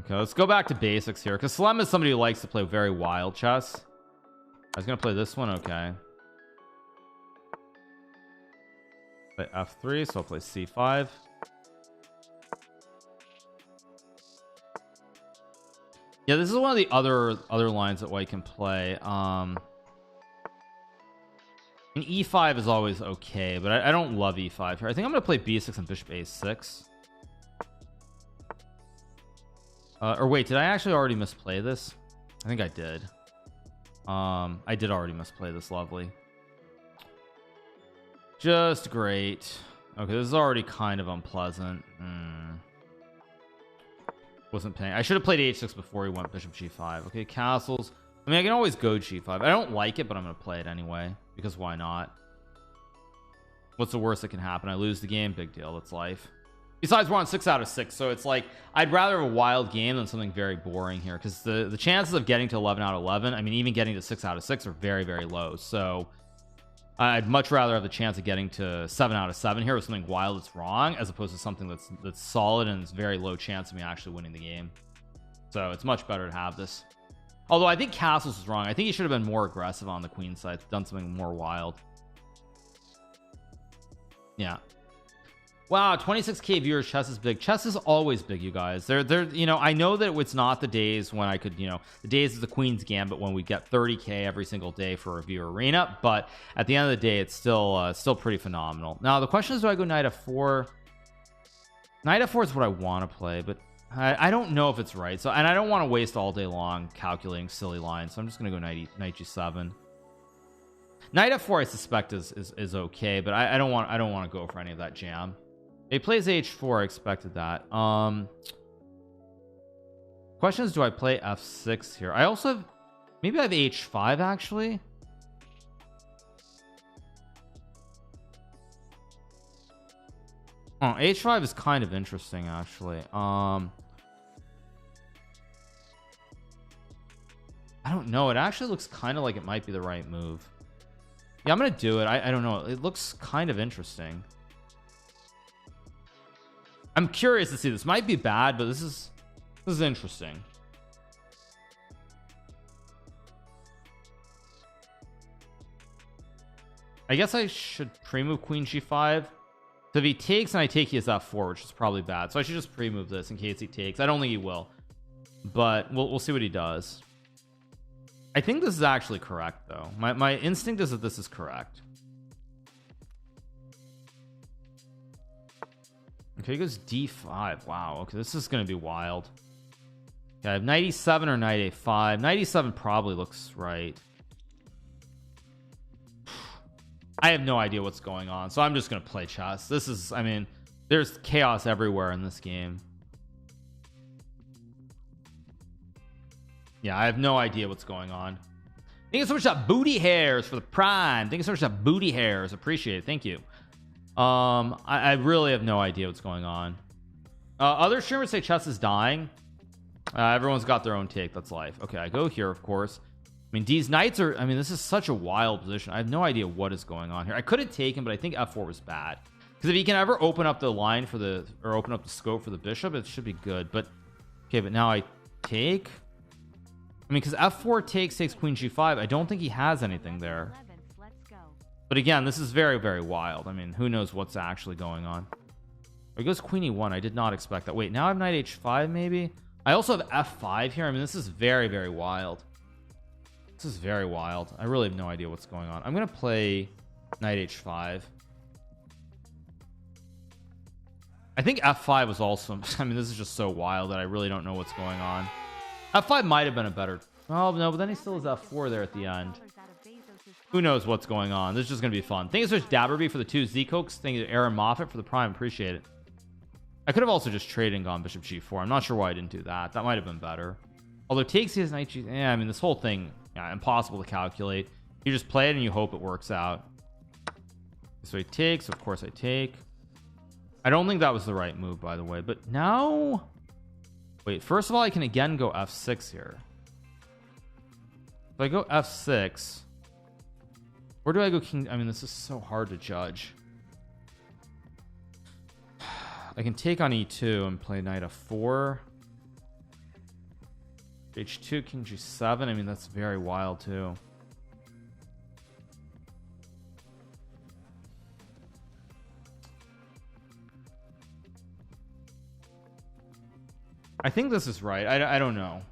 Okay, let's go back to basics here, because Salem is somebody who likes to play very wild chess. I was gonna play this one. Okay, play f3, so I'll play c5. Yeah, this is one of the other lines that white can play. And e5 is always okay, but I don't love e5 here. I think I'm gonna play b6 and bishop a6. Or wait, did I actually already misplay this? I think I did. I did already misplay this. Lovely. Just great. Okay, this is already kind of unpleasant. Wasn't paying. I should have played h6 before he went bishop g5. Okay, castles. I mean, I can always go g5. I don't like it, but I'm gonna play it anyway, because why not? What's the worst that can happen? I lose the game. Big deal. That's life. Besides, we're on 6 out of 6, so it's like I'd rather have a wild game than something very boring here, because the chances of getting to 11 out of 11, I mean, even getting to 6 out of 6 are very, very low. So I'd much rather have the chance of getting to 7 out of 7 here with something wild that's wrong, as opposed to something that's solid and it's very low chance of me actually winning the game. So it's much better to have this. Although I think castles is wrong. I think he should have been more aggressive on the queen side, done something more wild. Yeah. Wow, 26k viewers. Chess is big. Chess is always big, you guys. They're you know, I know that it's not the days when I could, you know, the days of the Queen's Gambit when we get 30k every single day for a viewer arena, but at the end of the day, it's still pretty phenomenal. Now the question is, do I go knight f4? Knight f4 is what I want to play, but I don't know if it's right. So, and I don't want to waste all day long calculating silly lines, so I'm just gonna go knight g7. Knight f4 I suspect is okay, but I don't want to go for any of that jam. He plays h4. I expected that. Question is, do I play f6 here? I also have, maybe I have h5 actually. Oh, h5 is kind of interesting actually. I don't know, it actually looks kind of like it might be the right move. Yeah, I'm gonna do it. I don't know, it looks kind of interesting. I'm curious to see. This might be bad, but this is interesting. I guess I should pre-move queen g5. So if he takes and I take, he has f4, which is probably bad. So I should just pre-move this in case he takes. I don't think he will, but we'll see what he does. I think this is actually correct though. My instinct is that this is correct. Okay, he goes d5. Wow. Okay, this is going to be wild. Okay, I have knight e7 or knight a5. Knight e7 probably looks right. I have no idea what's going on, so I'm just going to play chess. This is, I mean, there's chaos everywhere in this game. Yeah, I have no idea what's going on. Thank you so much for booty hairs for the prime. Thank you so much for booty hairs. Appreciate it. Thank you. I really have no idea what's going on. Other streamers say chess is dying. Everyone's got their own take. That's life. Okay, I go here, of course. I mean, these knights are, I mean, this is such a wild position. I have no idea what is going on here. I could have taken, but I think f4 was bad, because if he can ever open up the line for the, or open up the scope for the bishop, it should be good. But okay, but now I take, I mean, because f4 takes queen g5. I don't think he has anything there. But again, this is very, very wild. I mean, who knows what's actually going on. It goes queen e1. I did not expect that. Wait, now I have knight h5 maybe. I also have f5 here. I mean, this is very, very wild. This is very wild. I really have no idea what's going on. I'm gonna play knight h5. I think f5 was also, I mean, this is just so wild that I really don't know what's going on. f5 might have been a better, oh no, but then he still has f4 there at the end. Who knows what's going on. This is just gonna be fun. Thank you so much, Dabberby, for the 2 Z-Cokes. Thank you to Aaron Moffat for the prime. Appreciate it. I could have also just traded and gone bishop g4. I'm not sure why I didn't do that. That might have been better. Although takes, he has knight g, yeah, I mean, this whole thing, yeah, impossible to calculate. You just play it and you hope it works out. So he takes, of course I take. I don't think that was the right move, by the way. But now, wait, first of all, I can again go f6 here. If I go f6, where do I go king? I mean, this is so hard to judge. I can take on e2 and play knight f4. h2, king g7. I mean, that's very wild too. I think this is right. I don't know.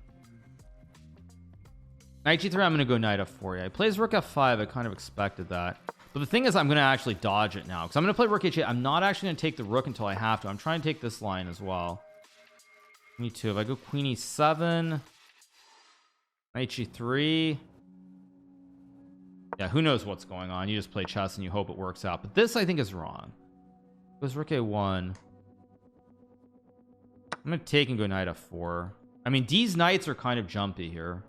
Knight g3, I'm going to go knight f4. Yeah, he plays rook f5. I kind of expected that. But the thing is, I'm going to actually dodge it now, because I'm going to play rook h8. I'm not actually going to take the rook until I have to. I'm trying to take this line as well. Me too. If I go queen e7, knight g3. Yeah, who knows what's going on. You just play chess and you hope it works out. But this, I think, is wrong. Goes rook a1. I'm going to take and go knight f4. I mean, these knights are kind of jumpy here.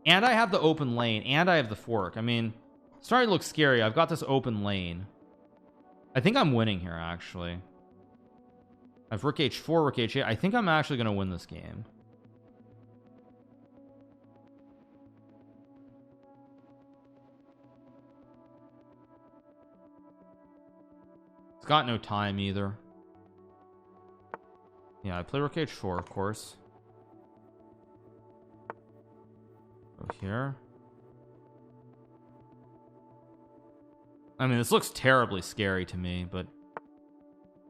And I have the open lane, and I have the fork. I mean, it's starting to look scary. I've got this open lane. I think I'm winning here, actually. I have rook h4, rook h8. I think I'm actually going to win this game. It's got no time either. Yeah, I play rook h4, of course. Go here. I mean, this looks terribly scary to me, but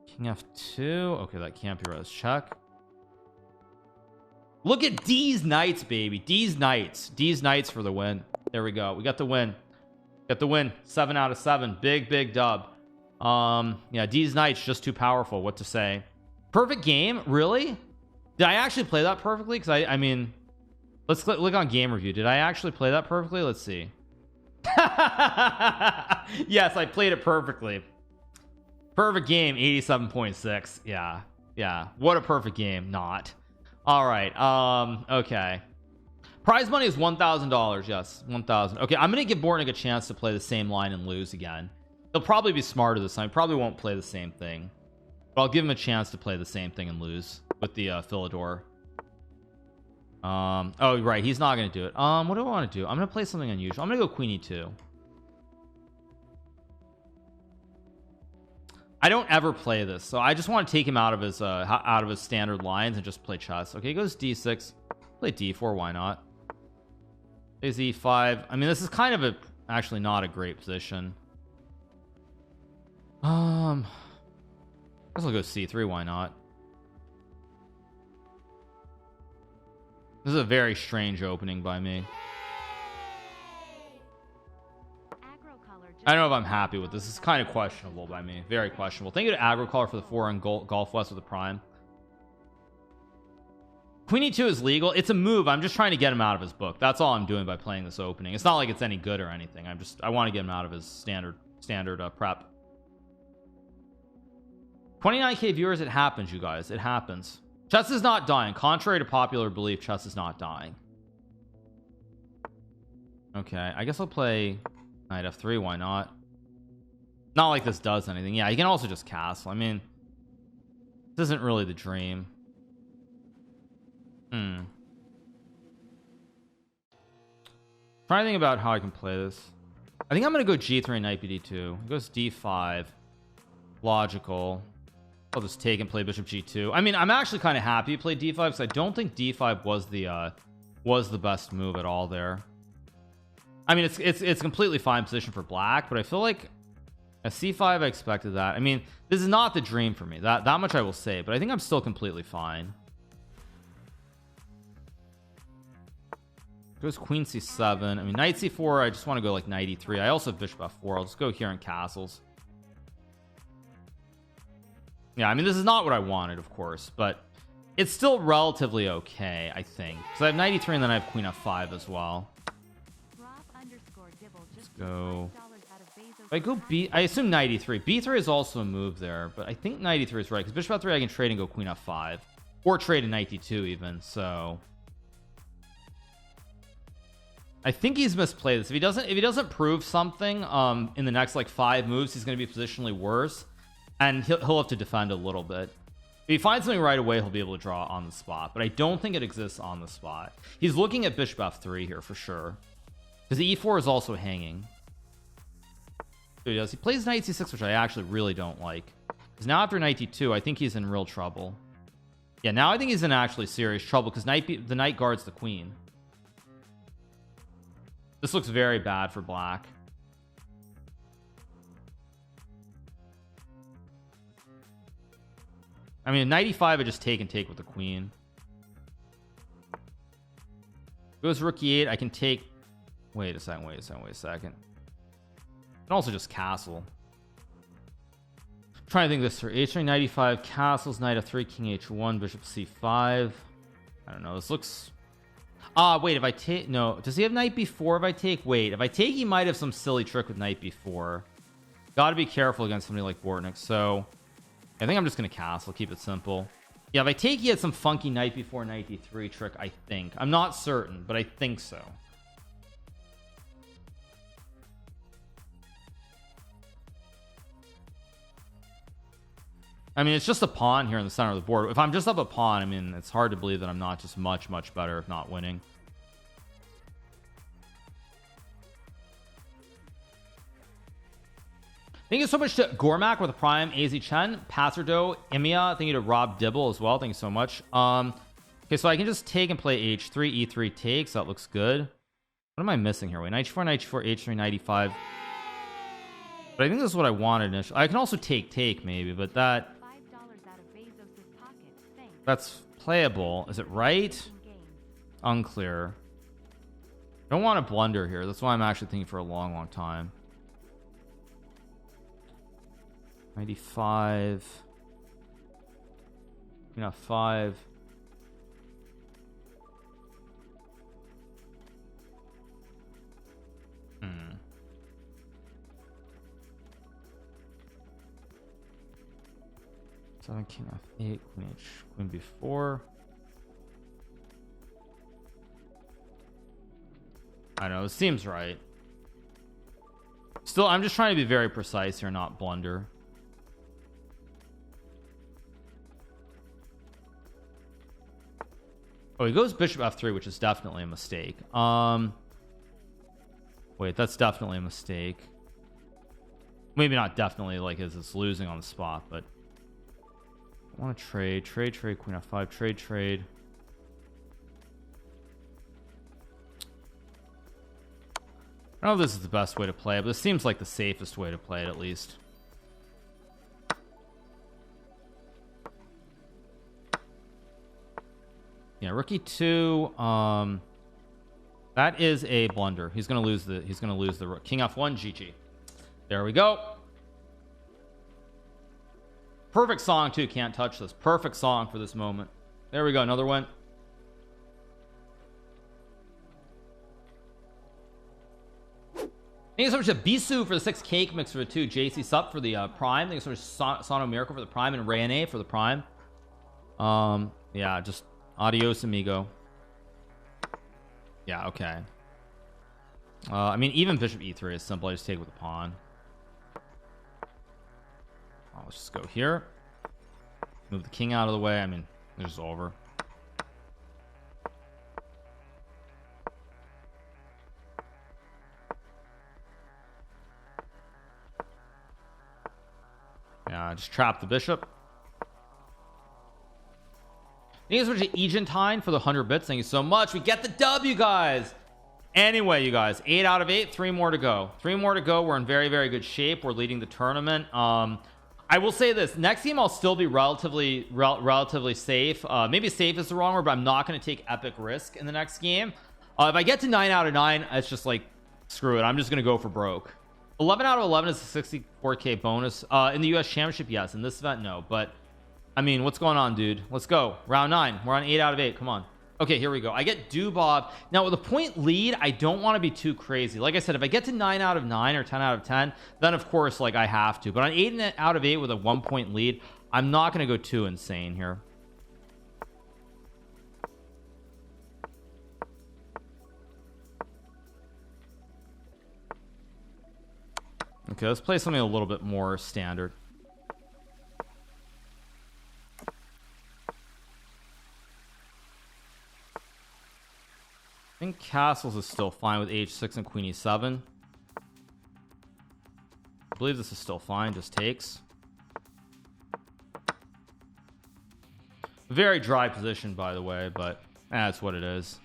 king f2. Okay, that can't be right. Let's check. Look at D's knights, baby. D's knights. D's knights for the win. There we go. We got the win. Got the win. 7 out of 7. Big dub. Yeah, D's knights just too powerful. What to say? Perfect game? Really? Did I actually play that perfectly? Because I mean, let's click on game review. Did I actually play that perfectly? Let's see. Yes, I played it perfectly. Perfect game, 87.6. Yeah, what a perfect game. Not all right. Okay, prize money is $1,000. Yes, 1,000. Okay, I'm gonna give Bortnick a chance to play the same line and lose again. He'll probably be smarter this time. Probably won't play the same thing, but I'll give him a chance to play the same thing and lose with the Philidor. Oh right, he's not gonna do it. What do I want to do? I'm gonna play something unusual. I'm gonna go Queen E2. I don't ever play this, so I just want to take him out of his standard lines and just play chess. Okay, he goes D6, play D4. Why not? Plays E5. I mean, this is kind of actually not a great position. I guess I'll go C3. Why not? This is a very strange opening by me. I don't know if I'm happy with this. It's kind of questionable by me. Very questionable. Thank you to Agrocolor for the 4 and Golf West with the prime. Queen E2 is legal. It's a move. I'm just trying to get him out of his book. That's all I'm doing by playing this opening. It's not like it's any good or anything. I want to get him out of his standard prep. 29k viewers. It happens, you guys. It happens. Chess is not dying. Contrary to popular belief, chess is not dying. Okay, I guess I'll play Knight F3. Why not? Not like this does anything. Yeah, you can also just castle. I mean, this isn't really the dream. Trying to think about how I can play this. I think I'm gonna go G3 Knight BD2. It goes D5. Logical. I'll just take and play Bishop G2. I mean, I'm actually kind of happy to play D5 because I don't think D5 was the best move at all there. I mean, it's completely fine position for black, but I feel like a C5, I expected that. I mean, this is not the dream for me. That much I will say, but I think I'm still completely fine. Goes Queen C7. I mean, Knight C4. I just want to go like Knight E3. I also have Bishop F4. I'll just go here in castles. Yeah, I mean, this is not what I wanted, of course, but it's still relatively okay, I think, because I have Knight E3 and then I have Queen F5 as well. Let's go. If I go B, I assume Knight E3. B3 is also a move there, but I think Knight E3 is right because Bishop F3 I can trade and go Queen F5, or trade a Knight D2 even. So I think he's misplayed this. If he doesn't prove something in the next like 5 moves, he's going to be positionally worse. And he'll have to defend a little bit. If he finds something right away, he'll be able to draw on the spot, but I don't think it exists on the spot. He's looking at Bishop F3 here for sure, because the E4 is also hanging. So he does. He plays Knight C6, which I actually really don't like, because now after Knight D2 I think he's in real trouble. Yeah, now I think he's in actually serious trouble because the knight guards the queen. This looks very bad for black. I mean, Knight E5 I just take with the queen. Goes Rook E8. I can take. Wait a second. I can also just castle. I'm trying to think this through. H3 Knight E5 castles. Knight F3 King H1 Bishop C5. I don't know. This looks. Wait. If I take, no. Does he have Knight B4? If I take, wait. If I take, he might have some silly trick with Knight B4. Got to be careful against somebody like Bortnick. So I think I'm just gonna castle, keep it simple. Yeah, if I take, he had some funky Knight B4 Knight D3 trick. I think I'm not certain, but I think so. I mean, it's just a pawn here in the center of the board. If I'm just up a pawn, I mean, it's hard to believe that I'm not just much better, if not winning. Thank you so much to Gormak with a prime, AZ Chen, Passerdo, Imia. Thank you to Rob Dibble as well. Thank you so much. Okay, so I can just take and play H3, E3 takes. That looks good. What am I missing here? Wait, Knight H4, H3, Knight E5. But I think this is what I wanted initially. I can also take maybe, but that's playable. Is it right? Unclear. I don't want to blunder here. That's why I'm actually thinking for a long time. 95. You know, 5. 7 king f8 queen h queen b4. I don't know, it seems right. Still, I'm just trying to be very precise here, not blunder. Oh, he goes bishop f3, which is definitely a mistake. Wait, that's definitely a mistake. Maybe not definitely, like as it's losing on the spot, but I want to trade queen f5, trade. I don't know if this is the best way to play it, but this seems like the safest way to play it, at least. Yeah, rook e2. That is a blunder. He's gonna lose the rook. King f1, GG. There we go. Perfect song too. Can't touch this. Perfect song for this moment. There we go. Another one. Thank you so much to Bisu for the 6 cake mix for the 2. JC Sup for the prime. Thank you so much Sono Miracle for the prime and Rayane for the prime. Yeah, just adios amigo. Yeah, okay. I mean, even bishop e3 is simple. I just take it with the pawn. Let's just go here. Move the king out of the way. I mean, it's just over. Yeah, just trap the bishop. Thank you so much to Egentine for the 100 bits. Thank you so much. We get the W, guys. Anyway, you guys, 8 out of 8, 3 more to go. 3 more to go. We're in very, very good shape. We're leading the tournament. I will say this: next game I'll still be relatively safe. Maybe safe is the wrong word, but I'm not going to take epic risk in the next game. If I get to 9 out of 9, it's just like screw it. I'm just going to go for broke. 11 out of 11 is a 64k bonus in the US Championship. Yes, in this event, no. But I mean, what's going on, dude? Let's go. Round 9. We're on 8 out of 8. Come on. Okay, here we go. I get Dubob. Now with a point lead, I don't want to be too crazy. Like I said, if I get to 9 out of 9 or 10 out of 10, then of course, like I have to. But on 8 out of 8 with a 1-point lead, I'm not going to go too insane here. Okay, let's play something a little bit more standard. I think castles is still fine with h6 and queen e7. I believe this is still fine, just takes. Very dry position, by the way, but that's what it is.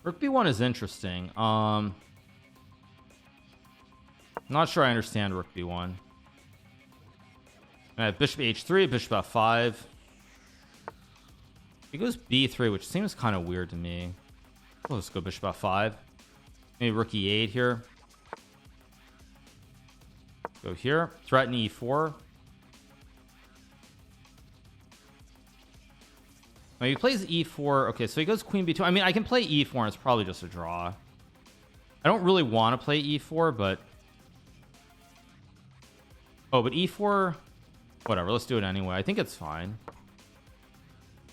Rook b1 is interesting. Not sure I understand rook b1. I have bishop h3, bishop f5. He goes b3, which seems kind of weird to me. Let's go bishop f5. Maybe rook e8 here. Go here. Threaten e4. Now he plays e4. Okay, so he goes queen b2. I mean, I can play e4 and it's probably just a draw. I don't really want to play e4, but... Oh, but e4... Whatever, let's do it anyway. I think it's fine.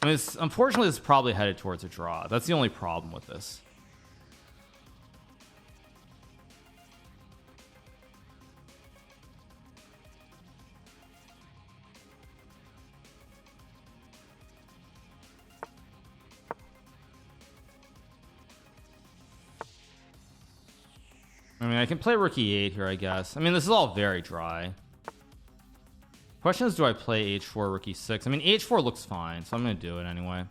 I mean, unfortunately, this is probably headed towards a draw. That's the only problem with this. I mean, I can play rook e8 here, I guess. I mean, this is all very dry. Question is, do I play h4, rook e6? I mean, h4 looks fine, so I'm going to do it anyway.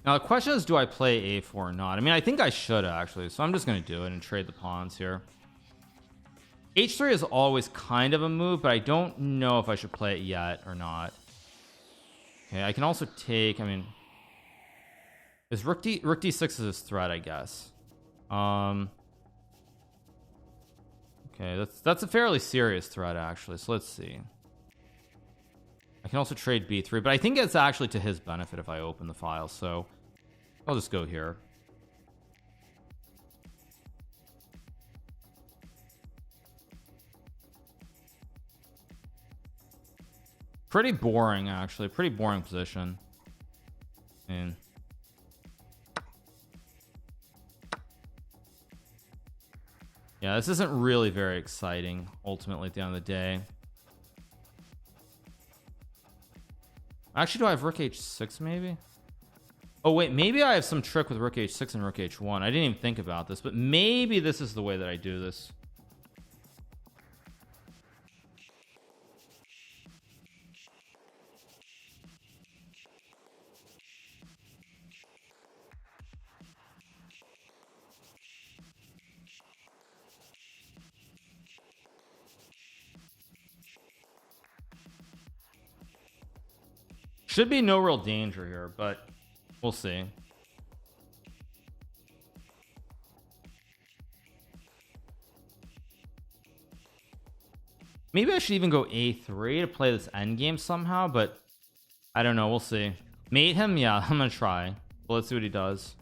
Now, the question is, do I play a4 or not? I mean, I think I should, actually, so I'm just going to do it and trade the pawns here. h3 is always kind of a move, but I don't know if I should play it yet or not. Okay, I can also take, I mean, is rook d6 is his threat, I guess. Okay, that's a fairly serious threat, actually, so let's see. can also trade b3, but I think it's actually to his benefit if I open the file, so I'll just go here. Pretty boring, actually. Pretty boring position. And yeah, this isn't really very exciting ultimately at the end of the day. Actually, do I have rook h6 maybe? Oh wait, maybe I have some trick with rook h6 and rook h1. I didn't even think about this, but maybe this is the way that I do this. Should be no real danger here, but we'll see. Maybe I should even go a3 to play this endgame somehow, but I don't know. We'll see. Mate him? Yeah, I'm gonna try. Well, let's see what he does.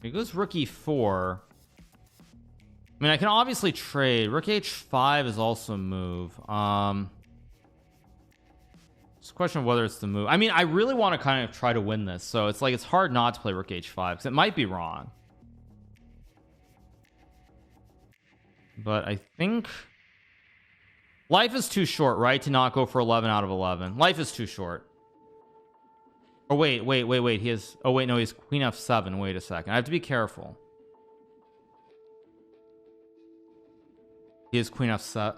He goes rook e4. I mean, I can obviously trade. Rook h5 is also a move. It's a question of whether it's the move. I mean, I really want to kind of try to win this, so it's like it's hard not to play rook h5 because it might be wrong. But I think life is too short, right, to not go for 11 out of 11. Life is too short. Oh wait, he has, oh wait, no, he's queen f7. Wait a second, I have to be careful. He has queen f7.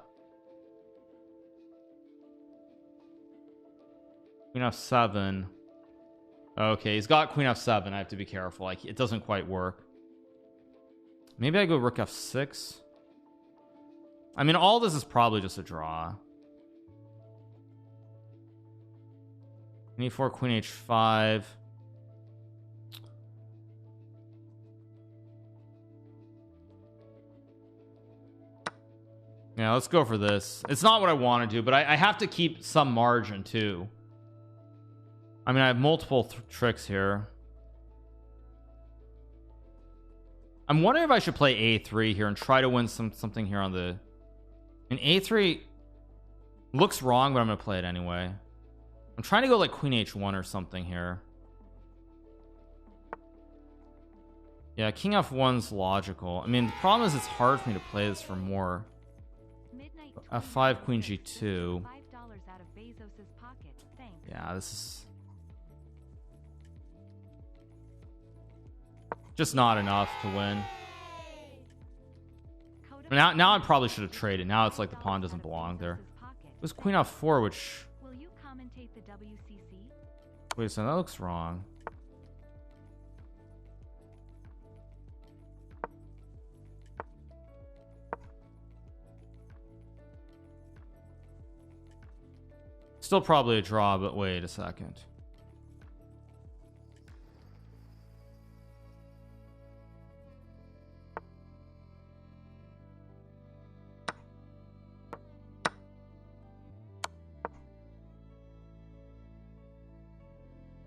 Queen f7. Okay, he's got queen f7. I have to be careful, like it doesn't quite work. Maybe I go rook f6. I mean, all this is probably just a draw. Queen e4, queen h5. Yeah, let's go for this. It's not what I want to do, but I have to keep some margin too. I mean, I have multiple tricks here. I'm wondering if I should play a3 here and try to win something here on the... And a3 looks wrong, but I'm going to play it anyway. I'm trying to go like queen h1 or something here. Yeah, king f1's logical. I mean, the problem is it's hard for me to play this for more. f5, queen g2. Yeah, this is just not enough to win. Now I probably should have traded. Now it's like the pawn doesn't belong there. It was queen f4, which... Wait a second, that looks wrong. Still probably a draw, but wait a second.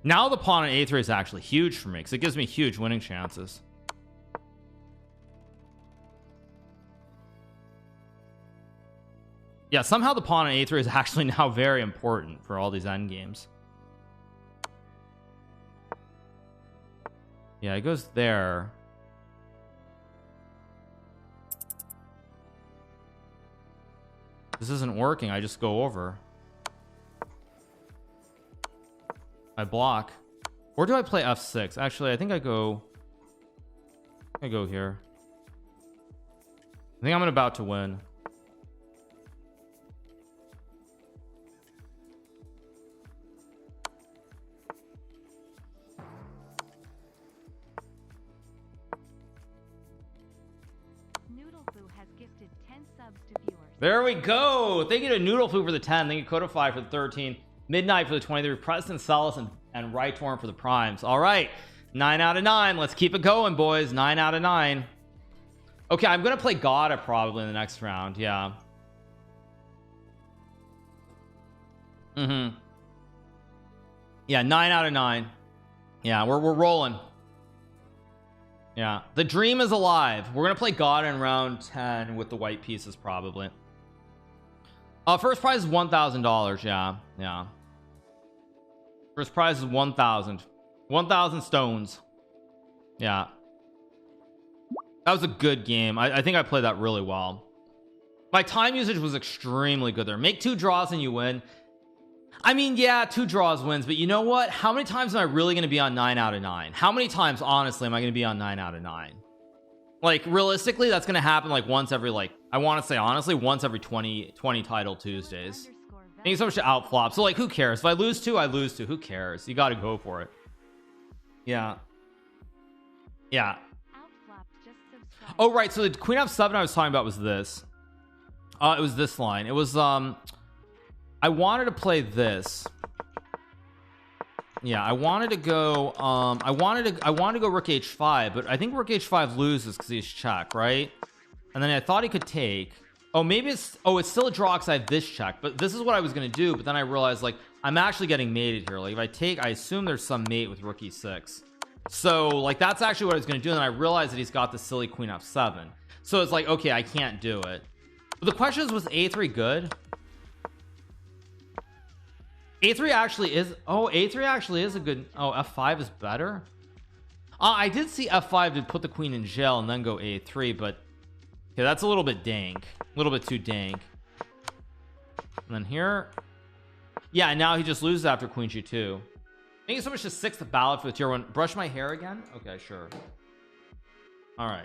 Now the pawn on a3 is actually huge for me because it gives me huge winning chances. Yeah, somehow the pawn on a3 is actually now very important for all these endgames. Yeah, it goes there. This isn't working. I just go over. I block. Or do I play f6? Actually, I think I go here. I think I'm about to win. has gifted 10 subs to viewers. There we go. Thank you to Noodle Food for the 10. Thank you Codify for the 13. Midnight for the 23. Preston Salas and Rytorn for the primes. All right, 9 out of 9. Let's keep it going, boys. 9 out of 9. Okay, I'm gonna play Gada probably in the next round. Yeah. Yeah, 9 out of 9. Yeah, we're rolling. Yeah, the dream is alive. We're gonna play Gada in round 10 with the white pieces probably. First prize is $1,000. Yeah. First prize is 1,000 stones. Yeah, that was a good game. I think I played that really well. My time usage was extremely good there. Make 2 draws and you win. I mean, yeah, 2 draws wins, but you know what? How many times am I really going to be on 9 out of 9? How many times honestly am I going to be on 9 out of 9? Like realistically, that's going to happen like once every, like, I want to say honestly once every 20 title Tuesdays. Thank you so much to Outflop. So like, who cares? If I lose 2, I lose 2. Who cares? You got to go for it. Yeah. Oh right, so the Queen f7 I was talking about was this. It was this line. It was I wanted to play this. Yeah, I wanted to go I wanted to go rook h5, but I think rook h5 loses because he's check, right? And then I thought he could take. Oh, maybe it's still a draw because I have this check, but this is what I was gonna do. But then I realized like I'm actually getting mated here. Like if I take, I assume there's some mate with rook e6. So like that's actually what I was gonna do, and then I realized that he's got the silly queen f7. So it's like, okay, I can't do it. But the question is, was a3 good? A3 actually is, A3 actually is a good, f5 is better. I did see f5 to put the queen in jail and then go a3, but okay, that's a little bit dank, a little bit too dank. And then here, yeah, and now he just loses after queen g2. Thank you so much to 6th ballot for the tier 1. Brush my hair again? Okay, sure. All right.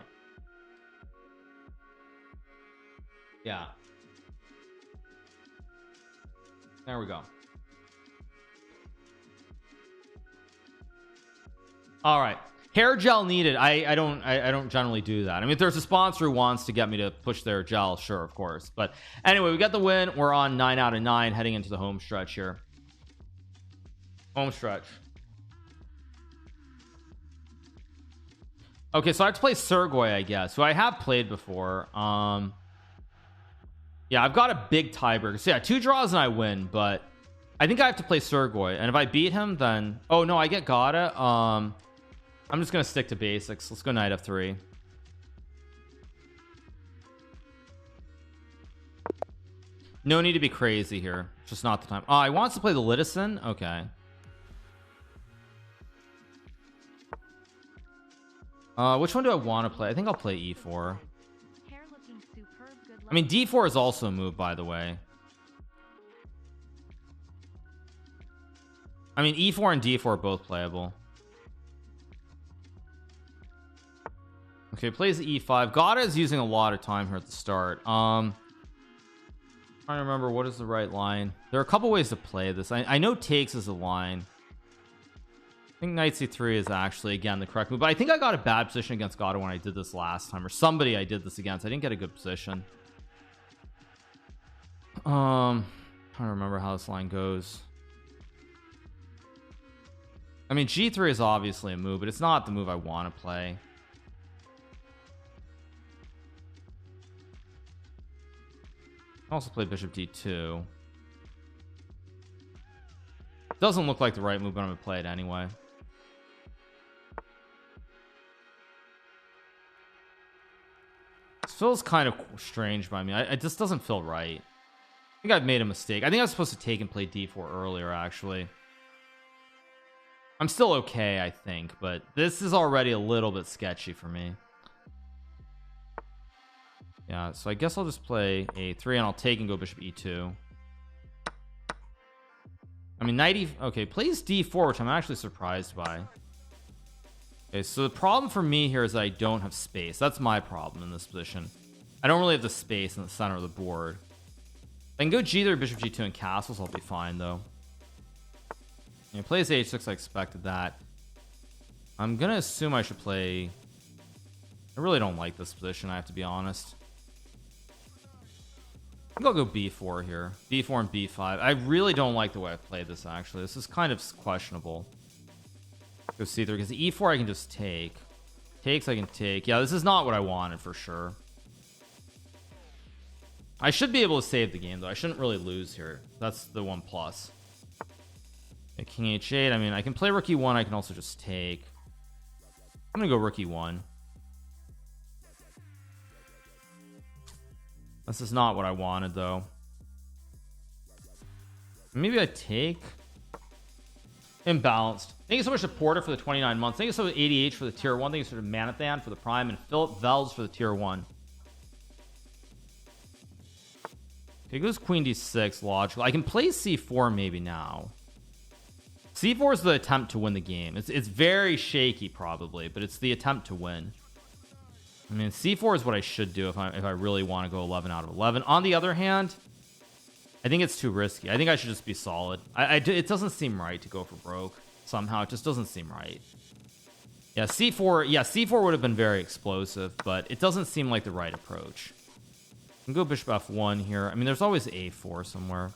Yeah. There we go. All right, hair gel needed. I don't generally do that. I mean, if there's a sponsor who wants to get me to push their gel, sure, of course. But anyway, we got the win. We're on 9 out of 9 heading into the home stretch here. Home stretch. Okay, so I have to play Sergey, I guess, who I have played before. Yeah, I've got a big tiebreaker. So yeah, 2 draws and I win, but I think I have to play Sergey, and if I beat him, then oh no, I get Gada. I'm just gonna stick to basics. Let's go knight f3. No need to be crazy here. Just not the time. Oh, he wants to play the Littison. Okay. Which one do I want to play? I think I'll play e4. I mean, d4 is also a move, by the way. I mean, e4 and d4 are both playable. Okay, plays e5. Gada is using a lot of time here at the start. Trying to remember what is the right line. There are a couple ways to play this. I know takes is a line. I think knight c3 is actually again the correct move, but I think I got a bad position against Gada when I did this last time, or somebody I did this against. I didn't get a good position. Trying to remember how this line goes. I mean, g3 is obviously a move, but it's not the move I want to play. I also play bishop d2. Doesn't look like the right move, but I'm gonna play it anyway. This feels kind of strange by me. It just doesn't feel right. I think I've made a mistake. I think I was supposed to take and play d4 earlier, actually. I'm still okay, I think, but this is already a little bit sketchy for me. Yeah, so I guess I'll just play a3 and I'll take and go bishop e2. I mean, knight e... Okay, plays d4, which I'm actually surprised by. Okay, so the problem for me here is that I don't have space. That's my problem in this position. I don't really have the space in the center of the board. I can go g3, bishop g2, and castles. I'll be fine, though. He plays h6. I expected that. I'm gonna assume I should play... I really don't like this position, I have to be honest. think I'll go b4 here. b4 and b5. I really don't like the way I've played this, actually. This is kind of questionable. Go c3 because the e4 I can just take. Takes I can take. Yeah, this is not what I wanted for sure. I should be able to save the game though. I shouldn't really lose here. That's the one plus. Okay, king h8. I mean, I can play rook e1. I can also just take. I'm gonna go rook e1. This is not what I wanted though. Maybe I take. Imbalanced. Thank you so much to Porter for the 29 months. Thank you so much to ADH for the tier 1. Thank you so much to Manathan for the prime, and Philip Vels for the tier 1. Okay, goes queen d6, logical. I can play c4 maybe now. c4 is the attempt to win the game. It's very shaky probably, but it's the attempt to win. I mean, c4 is what I should do if I really want to go 11 out of 11. On the other hand, I think it's too risky. I think I should just be solid. It doesn't seem right to go for broke somehow. It just doesn't seem right. Yeah, c4. Yeah, c4 would have been very explosive, but it doesn't seem like the right approach. I can go bishop f1 here. I mean, there's always a4 somewhere.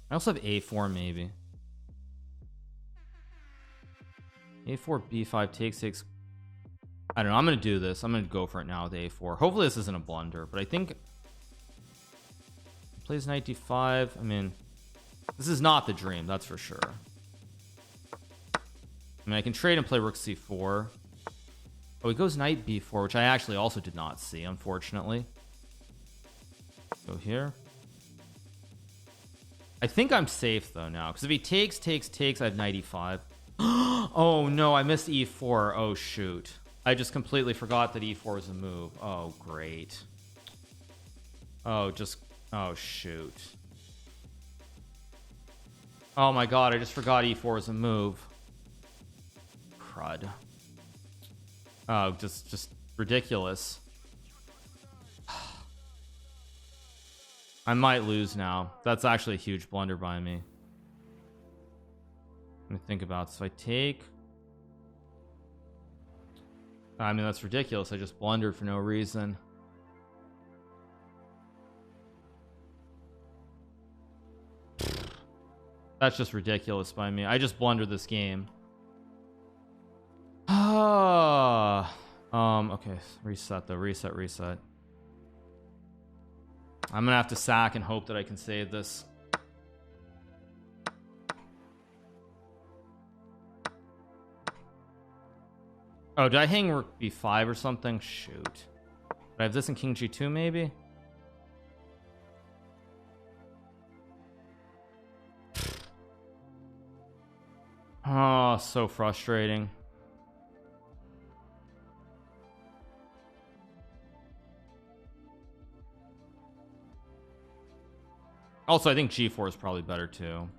I also have a4 maybe. a4 b5 takes. I don't know. I'm gonna do this. I'm gonna go for it now with a4. Hopefully this isn't a blunder, but I think plays knight d5. I mean, this is not the dream, that's for sure. I mean, I can trade and play rook c4. Oh, he goes knight b4, which I actually also did not see, unfortunately. Go here. I think I'm safe though now, because if he takes, I have knight e5. Oh no, I missed e4. Oh shoot, I just completely forgot that e4 was a move. Oh great. Oh shoot. Oh my god, I just forgot e4 is a move. Crud. Oh, just ridiculous. I might lose now. That's actually a huge blunder by me. Let me think about this. If I take, I mean, that's ridiculous. I just blundered for no reason. That's just ridiculous by me. I just blundered this game. Okay, reset though. Reset. I'm gonna have to sack and hope that I can save this. Oh, did I hang rook b5 or something? Shoot. I have this in king g2 maybe? Oh, so frustrating. Also, I think g4 is probably better too.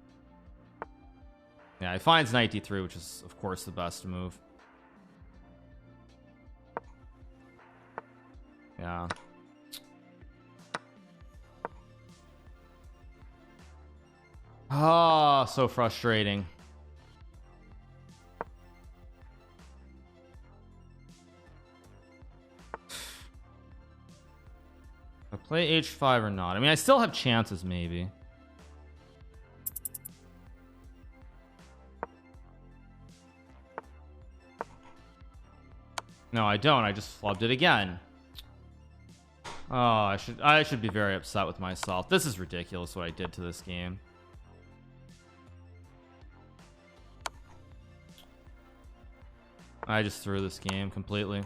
Yeah, he finds knight d3, which is of course the best move. Yeah. Ah, so frustrating. I play h5 or not? I mean, I still have chances maybe. No, I don't. I just flubbed it again. Oh, I should be very upset with myself. This is ridiculous what I did to this game. I just threw this game completely.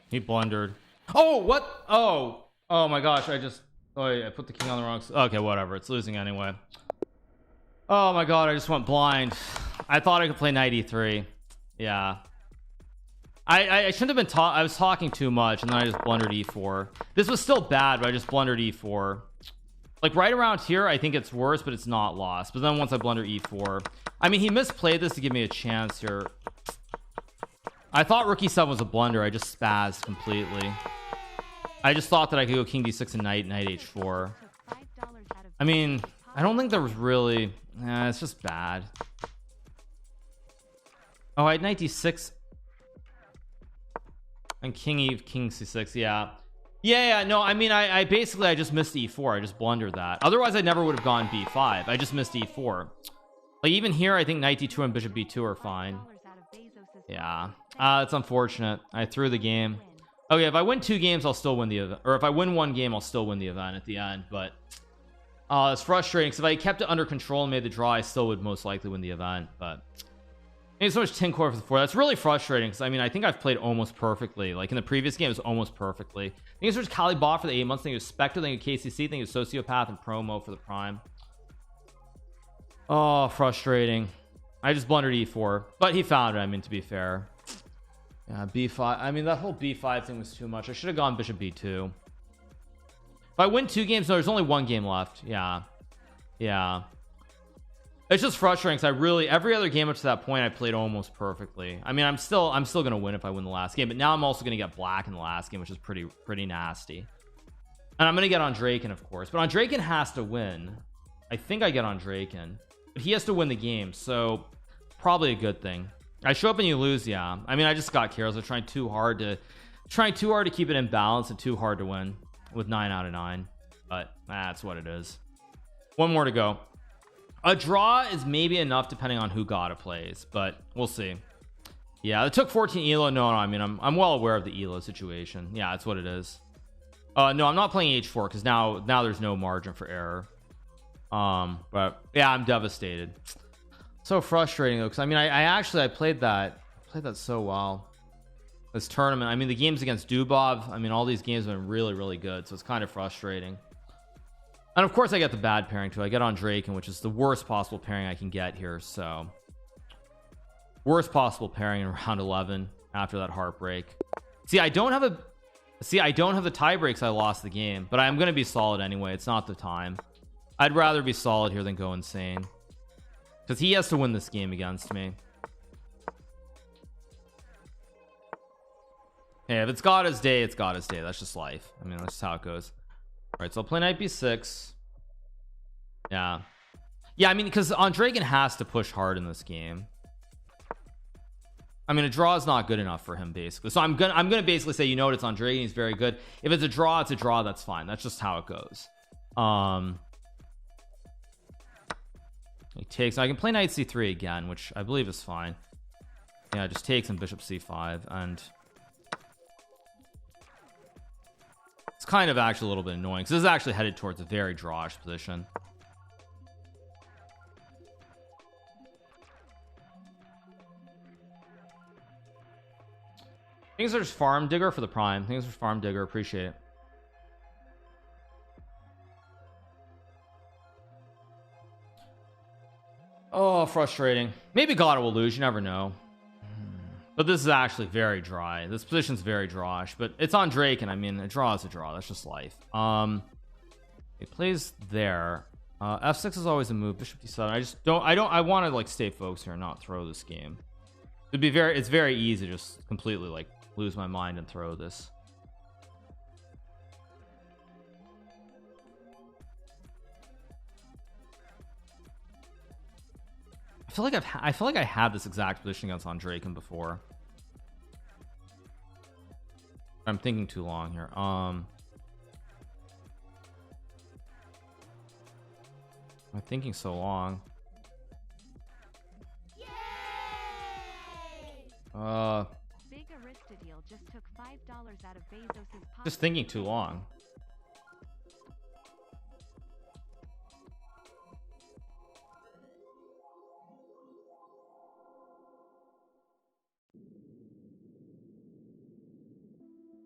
He blundered. Oh, what? Oh my gosh, oh yeah, I put the king on the wrong. Okay, whatever, it's losing anyway. Oh my god, I just went blind. I thought I could play knight e3. Yeah, I shouldn't have been I was talking too much, and then I just blundered e4. This was still bad, but I just blundered e4. Like right around here I think it's worse, but it's not lost. But then once I blunder e4, I mean, he misplayed this to give me a chance here. I thought rook e7 was a blunder. I just spazzed completely. I just thought that I could go king d6 and knight h4. I mean, I don't think there was really it's just bad. Oh, I had knight d6 and king c6. Yeah, no, I mean, I basically I just missed e4. I just blundered that. Otherwise I never would have gone b5. I just missed e4. Like even here I think knight d2 and bishop b2 are fine. Yeah, it's unfortunate. I threw the game. Okay, if I win 2 games I'll still win the event, or if I win 1 game I'll still win the event at the end. But it's frustrating because if I kept it under control and made the draw I still would most likely win the event. But thank you so much, 10 core for the 4. That's really frustrating because I mean I think I've played almost perfectly. Like in the previous game it was almost perfectly. Thank you so much, Kali Bot, for the 8 months. Thank you Spectre, thank you KCC, thank you Sociopath and Promo for the Prime. Oh, frustrating. I just blundered e4, but he found it. I mean, to be fair, yeah, b5. I mean, that whole b5 thing was too much. I should have gone bishop b2. If I win 2 games, no, there's only 1 game left. Yeah, it's just frustrating because I really, every other game up to that point I played almost perfectly. I mean, I'm still gonna win if I win the last game, but now I'm also gonna get black in the last game, which is pretty nasty. And I'm gonna get on Draken, of course, but on Draken has to win. I think I get on Draken, but he has to win the game, so probably a good thing. I show up and you lose. Yeah, I mean, I just got careless. I'm trying too hard to keep it in balance and too hard to win with 9 out of 9, but that's what it is. 1 more to go. A draw is maybe enough depending on who Gata plays, but we'll see. Yeah, it took 14 elo. No, I mean, I'm well aware of the elo situation. Yeah, that's what it is. No, I'm not playing h4 because now there's no margin for error. But yeah, I'm devastated. So frustrating though, because I mean, I played that so well this tournament. I mean, the games against Dubov, I mean, all these games have been really good, so it's kind of frustrating. And of course I get the bad pairing too. I get on Draken, which is the worst possible pairing I can get here. So worst possible pairing in round 11 after that heartbreak. See, I don't have the tie breaks. I lost the game, but I'm gonna be solid anyway. It's not the time. I'd rather be solid here than go insane, because he has to win this game against me. Hey, if it's Gata's day, it's Gata's day. That's just life. I mean, that's just how it goes. All right, so I'll play knight b6. Yeah, I mean, because on Draken has to push hard in this game. I mean, a draw is not good enough for him basically, so I'm gonna basically say, you know what, it's on Draken, he's very good. If it's a draw, it's a draw. That's fine. That's just how it goes. He takes. I can play knight c3 again, which I believe is fine. Yeah, it just takes and bishop c5, and it's kind of actually a little bit annoying because this is actually headed towards a very drawish position. Things are just Farm Digger for the Prime. Things are Farm Digger. Appreciate it. Oh, frustrating. Maybe Gata will lose, you never know. But this is actually very dry. This position's very drawish, but it's on Drake, and I mean, a draw is a draw. That's just life. He plays there. F6 is always a move. Bishop d7. I want to like stay focused here and not throw this game. It's very easy to just completely like lose my mind and throw this. I feel like I had this exact position against Andraken before. I'm thinking too long here. I'm thinking so long. Big Arista deal just took $5 out of Bezos's pocket. Just thinking too long.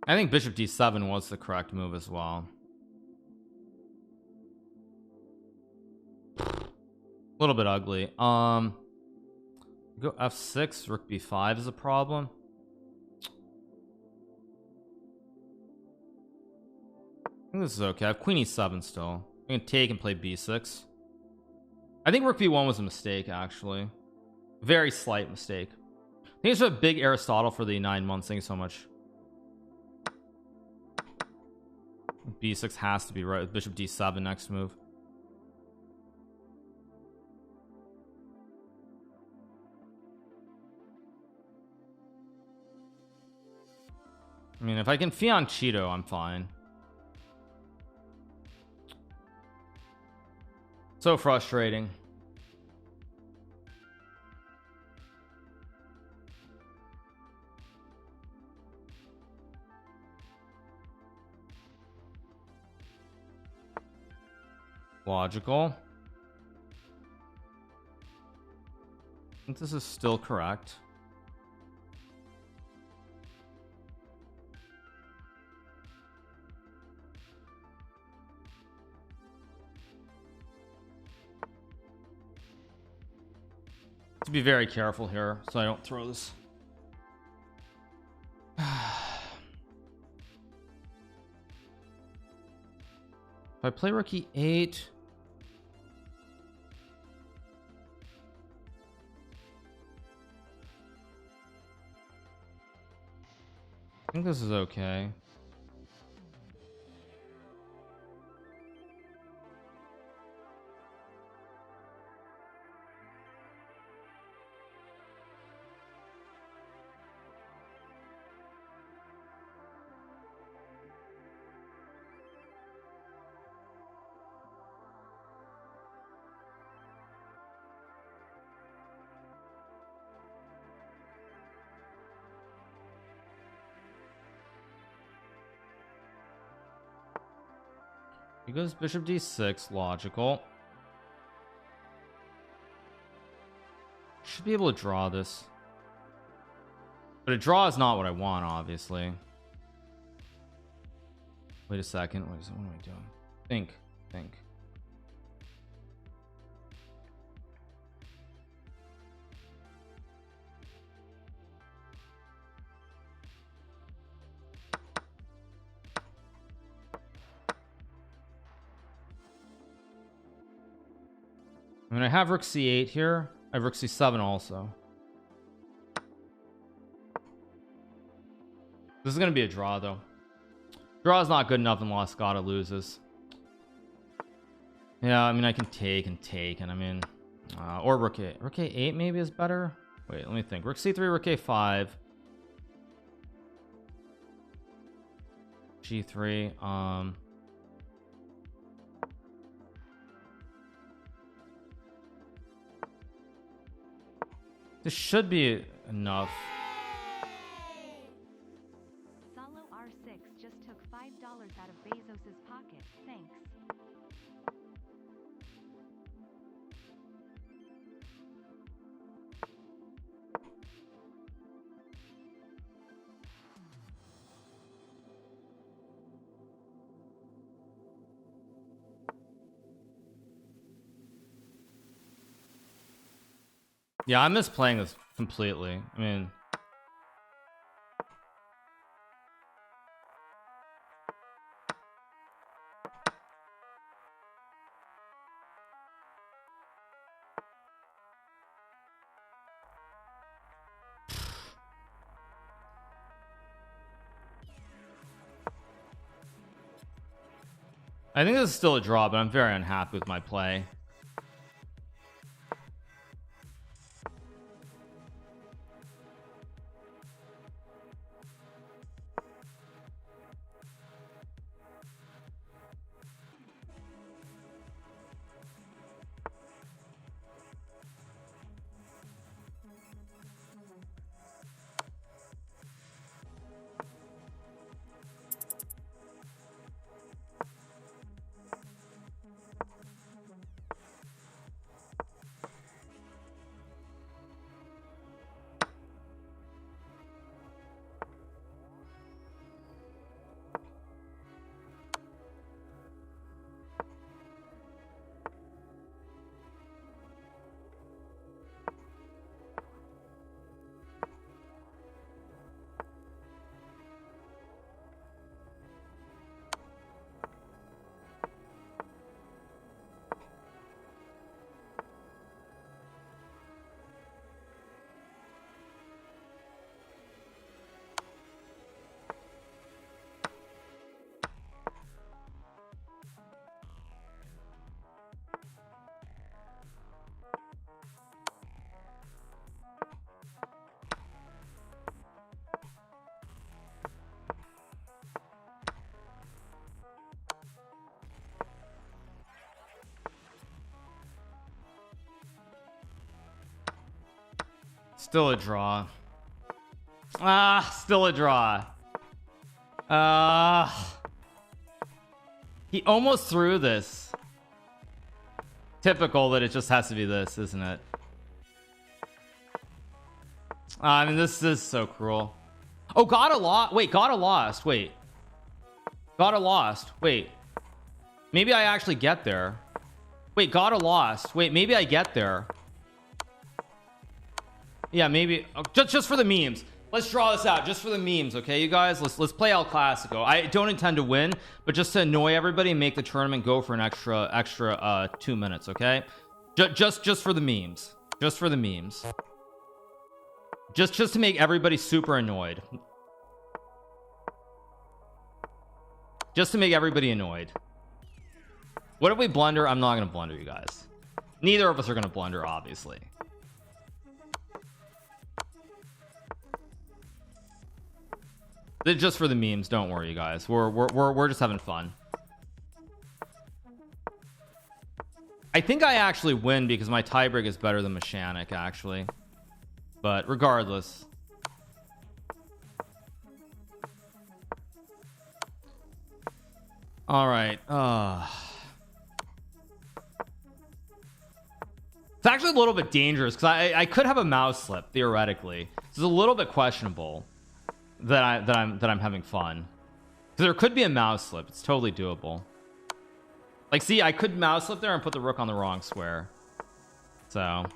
I think bishop d7 was the correct move as well. A little bit ugly. Go f6, rook b5 is a problem. I think this is okay. I have queen e7 still. I can take and play b6. I think rook b1 was a mistake, actually. Very slight mistake. Thanks for a big Aristotle for the 9 months. Thank you so much. b6 has to be right with bishop d7 next move. I mean, if I can Fion Cheeto, I'm fine. So frustrating. Logical. I think this is still correct. To be very careful here so I don't throw this. If I play rook e8, I think this is okay. He goes bishop d6, logical. Should be able to draw this, but a draw is not what I want, obviously. Wait a second. What am I doing? Think. I mean, I have rook c8 here. I have rook c7 also. This is going to be a draw, though. Draw is not good enough unless Gotta loses. Yeah, I mean, I can take, and I mean, or rook a8 maybe is better. Wait, let me think. Rook c3, rook a5, g3. This should be enough. Solo R6 just took $5 out of Bezos's pocket. Thanks. Yeah, I miss playing this completely. I mean, I think this is still a draw, but I'm very unhappy with my play. Still a draw. Still a draw. He almost threw this. Typical that it just has to be this, isn't it? I mean, this is so cruel. Oh, got a lot. Wait, got a lost. Wait, got a lost. Wait, maybe I actually get there. Wait, got a lost. Wait, maybe I get there. Yeah, maybe. Oh, just for the memes. Let's draw this out just for the memes, okay, you guys. Let's play El Clasico. I don't intend to win, but just to annoy everybody and make the tournament go for an extra 2 minutes, okay? Just for the memes. Just for the memes. Just to make everybody super annoyed. Just to make everybody annoyed. What if we blunder? I'm not gonna blunder, you guys. Neither of us are gonna blunder, obviously. Just for the memes, don't worry, you guys. We're just having fun. I think I actually win because my tiebreak is better than Mechanic, actually. But regardless. All right. It's actually a little bit dangerous because I could have a mouse slip theoretically. It's a little bit questionable that I'm having fun because there could be a mouse slip. It's totally doable. Like, see, I could mouse slip there and put the rook on the wrong square. So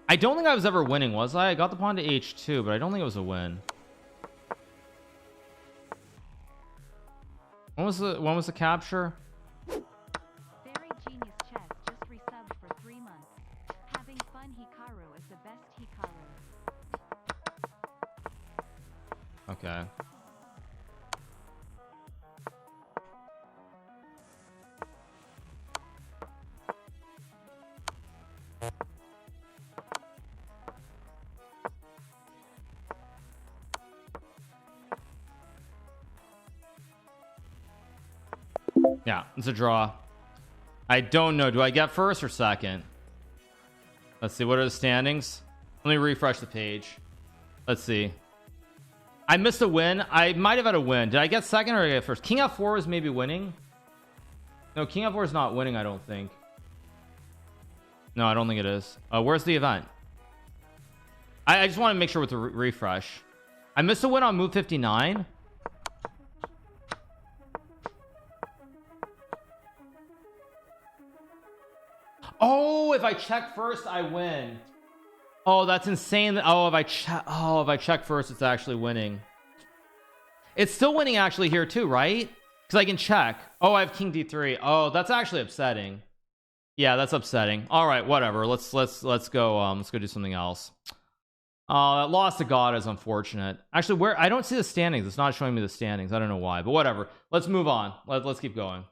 I don't think I was ever winning, was I? I got the pawn to h2, but I don't think it was a win. When was the capture? Very genius chess just resubbed for 3 months. Having fun, Hikaru is the best Hikaru. Okay. Yeah, it's a draw. I don't know. Do I get first or second? Let's see. What are the standings? Let me refresh the page. Let's see. I missed a win. I might have had a win. Did I get second or did I get first? King f4 is maybe winning. No, King f4 is not winning, I don't think. No, I don't think it is. Where's the event? I just want to make sure with the refresh. I missed a win on move 59. Oh, if I check first, I win. Oh, that's insane. Oh, if I check first, it's actually winning. It's still winning actually here too, right? Because I can check. Oh, I have king d3. Oh, that's actually upsetting. Yeah, that's upsetting. All right, whatever. Let's go. Let's go do something else. That loss to God is unfortunate. Actually, where I don't see the standings. It's not showing me the standings. I don't know why, but whatever. Let's move on. Let's keep going.